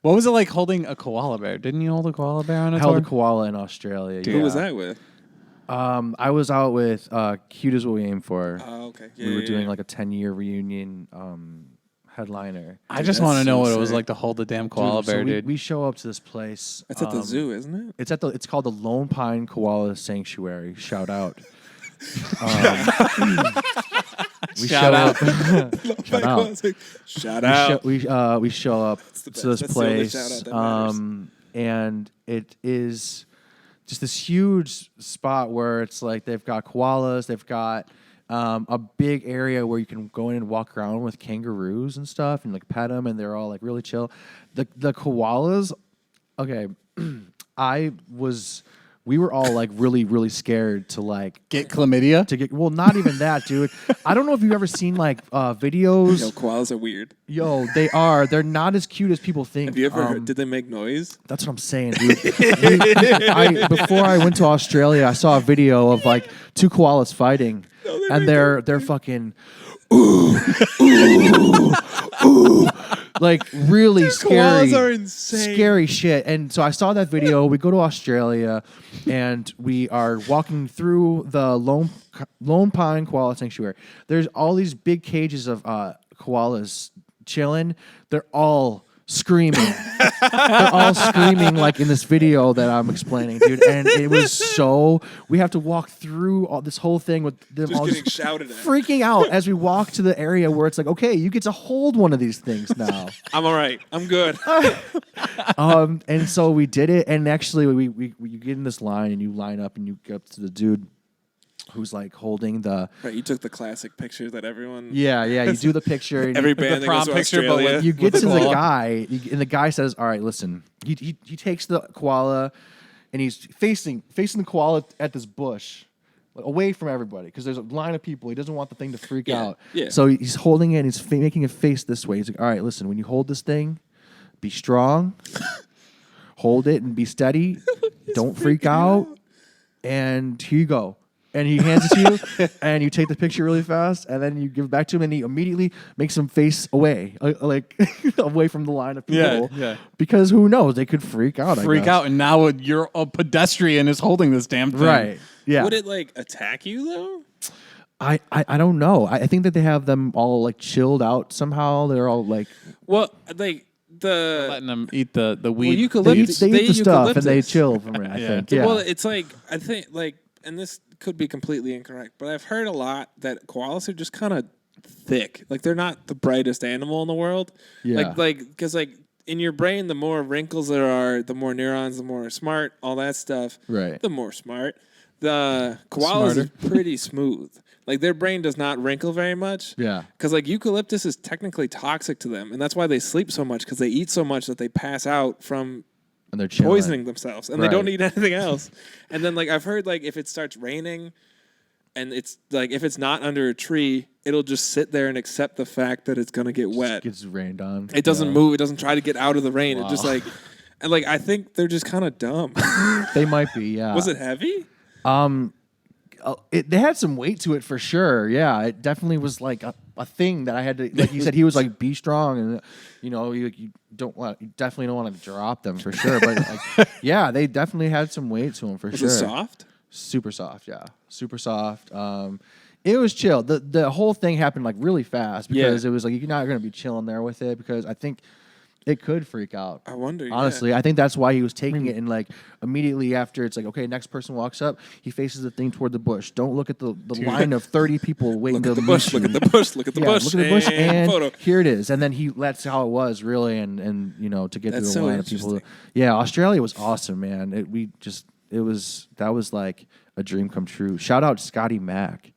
What was it like holding a koala bear? Didn't you hold a koala bear on a Held tour? a koala in Australia. Who was that with? I was out with Cute is What We Aim For. Oh, okay. Yeah, We were yeah, doing yeah. like a 10-year reunion headliner. I just Dude, want to that's know so what it was sick. like to hold a damn koala Dude, so bear, we, dude. we show up to this place. That's at the zoo, isn't it? It's called the Lone Pine Koala Sanctuary. Shout out. We Shout out. Shout out. Shout out. We show up the to this best. That's the only place, shout-out that matters. and it is just this huge spot where it's like they've got koalas, they've got a big area where you can go in and walk around with kangaroos and stuff and like pet them, and they're all like really chill. The koalas, okay, we were all like really, really scared to like Get chlamydia? well, not even that, dude. I don't know if you've ever seen like videos. Yo, koalas are weird. Yo, they are. They're not as cute as people think. Have you ever heard, did they make noise? That's what I'm saying, dude. Before I went to Australia, I saw a video of like two koalas fighting, and they're fucking ooh, like really scary. Koalas are insane. Scary shit. And so I saw that video. We go to Australia, and we are walking through the Lone Pine Koala Sanctuary. There's all these big cages of koalas chilling. They're all screaming. They're all screaming like in this video that I'm explaining, dude. And it was so... We have to walk through all this whole thing with them Just all getting shouted at. freaking out as we walk to the area where it's like, okay, you get to hold one of these things now. I'm all right. I'm good. And so we did it, and actually we you get in this line and you line up and you get up to the dude who's like holding the... Right, you took the classic picture that everyone... Yeah, you do the picture. And Every band that goes to picture, but Australia. with- you get the to the koala. guy, and the guy says, all right, listen. He takes the koala, and he's facing the koala at this bush, like, away from everybody, because there's a line of people. He doesn't want the thing to freak out. yeah. So he's holding it, and he's making a face this way. He's like, all right, listen, when you hold this thing, be strong. Hold it and be steady. Don't freak out. And here you go. And he hands it to you, and you take the picture really fast, and then you give it back to him, and he immediately makes him face away, like away from the line of people. Yeah. Because who knows? They could freak out. I Freak guess. out, and now you're a pedestrian is holding this damn thing. Right. Yeah. Would it like attack you though? I don't know. I think that they have them all like chilled out somehow. They're all like Well, like the Letting them eat the weed. well, they eucalyptus. eat the stuff and they eucalyptus. chill from it. I Yeah. think. Yeah. Well, it's like I think like, and this could be completely incorrect, but I've heard a lot that koalas are just kind of thick. Like they're not the brightest animal in the world. Yeah. Like because like in your brain, the more wrinkles there are, the more neurons, the more smart, all that stuff. Right. The more smart. The koalas is pretty smooth. Like their brain does not wrinkle very much. Yeah. Because like eucalyptus is technically toxic to them, and that's why they sleep so much, because they eat so much that they pass out from And they're chilling. poisoning themselves, and they don't Right. eat anything else. And then like I've heard like if it starts raining, and it's like if it's not under a tree, it'll just sit there and accept the fact that it's gonna get wet. Gets rained on. It doesn't Yeah. move. It doesn't try to get out of the rain. It just Wow. like, and like I think they're just kind of dumb. They might be. Yeah. Was it heavy? They had some weight to it for sure. Yeah, it definitely was like a thing that I had to. Like you said, he was like, "Be strong," and you definitely don't want to drop them for sure. But like, yeah, they definitely had some weight to them for Was sure. it soft? Super soft, yeah, super soft. It was chill. The whole thing happened like really fast because Yeah. it was like you're not going to be chilling there with it because I think it could freak out. I wonder. yeah. Honestly, I think that's why he was taking it, and like immediately after, it's like, okay, next person walks up, he faces the thing toward the bush. Don't look at the line of 30 people waiting Look to at the bush. meet Look you. at the bush. Look at the Yeah, bush. look at the bush, and photo. here it is. And then that's how it was really, and you know, to get That's through the so line of people. interesting. Yeah, Australia was awesome, man. That was like a dream come true. Shout out Scotty Mack.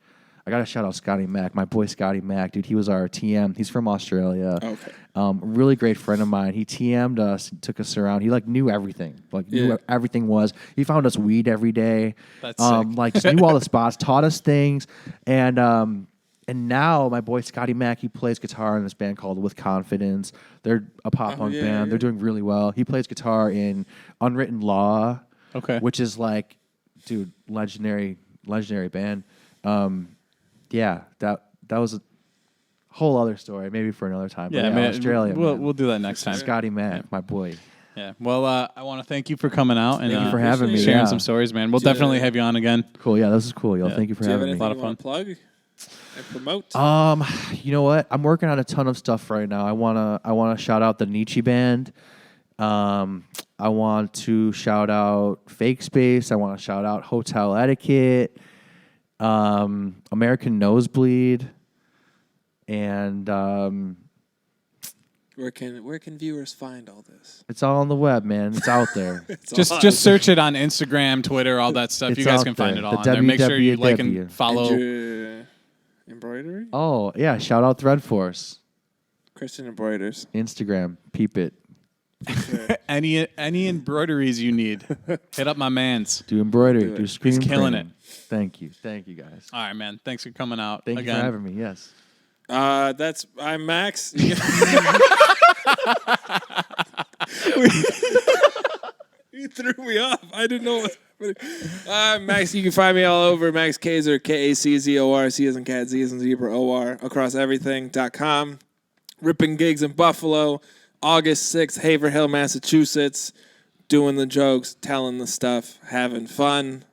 I gotta shout out Scotty Mack, my boy Scotty Mack, dude. He was our TM. He's from Australia. Okay. Really great friend of mine. He TM'd us, took us around. He like knew everything, knew Yeah. what everything was. He found us weed every day. That's sick. Like just knew all the spots, taught us things, and now my boy Scotty Mack, he plays guitar in this band called With Confidence. They're a pop punk yeah, band. yeah. They're doing really well. He plays guitar in Unwritten Law. Okay. Which is like, dude, legendary band. Yeah, that was a whole other story, maybe for another time. But Yeah, man, Australia. We'll man. we'll do that next time. Scotty Mack, my boy. Yeah. Well, I want to thank you for coming out and Thank you for having me. sharing yeah. some stories, man. We'll Do you- definitely have you on again. Cool. Yeah, this is cool, yo. Yeah. Thank you for Do you have having anything me. lot of you want to fun. plug and promote? You know what? I'm working on a ton of stuff right now. I wanna shout out the Neetchy Band. I want to shout out Fake Space. I want to shout out Hotel Etiquette, American Nosebleed, and Where can viewers find all this? it's all on the web, man. It's out there. It's Just all- search it on Instagram, Twitter, all that stuff. It's you guys out can find there. it all The on there. Make sure you like www. and follow. And Embroidery? Oh, yeah. Shout out Threadforce. Christian Embroiders. Instagram. Peep it. Any embroideries you need, hit up my man's. Do embroidery. Do it. Do screen He's killing printing. Thank you. Thank you, guys. All right, man. Thanks for coming out. Thank again. you for having me. Yes. I'm Max. You threw me off. I didn't know what was happening. Max, you can find me all over. Max Kazor, Kaczor, C as in cat, Z as in zebra, OR, across everything.com. Ripping gigs in Buffalo, August 6th, Haverhill, Massachusetts. Doing the jokes, telling the stuff, having fun.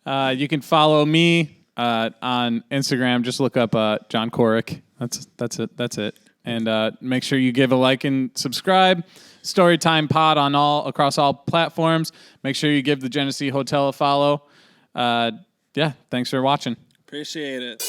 You can follow me on Instagram. Just look up John Korick. That's it. And make sure you give a like and subscribe. Storytime Pod on across all platforms. Make sure you give the Genesee Hotel a follow. Thanks for watching. Appreciate it.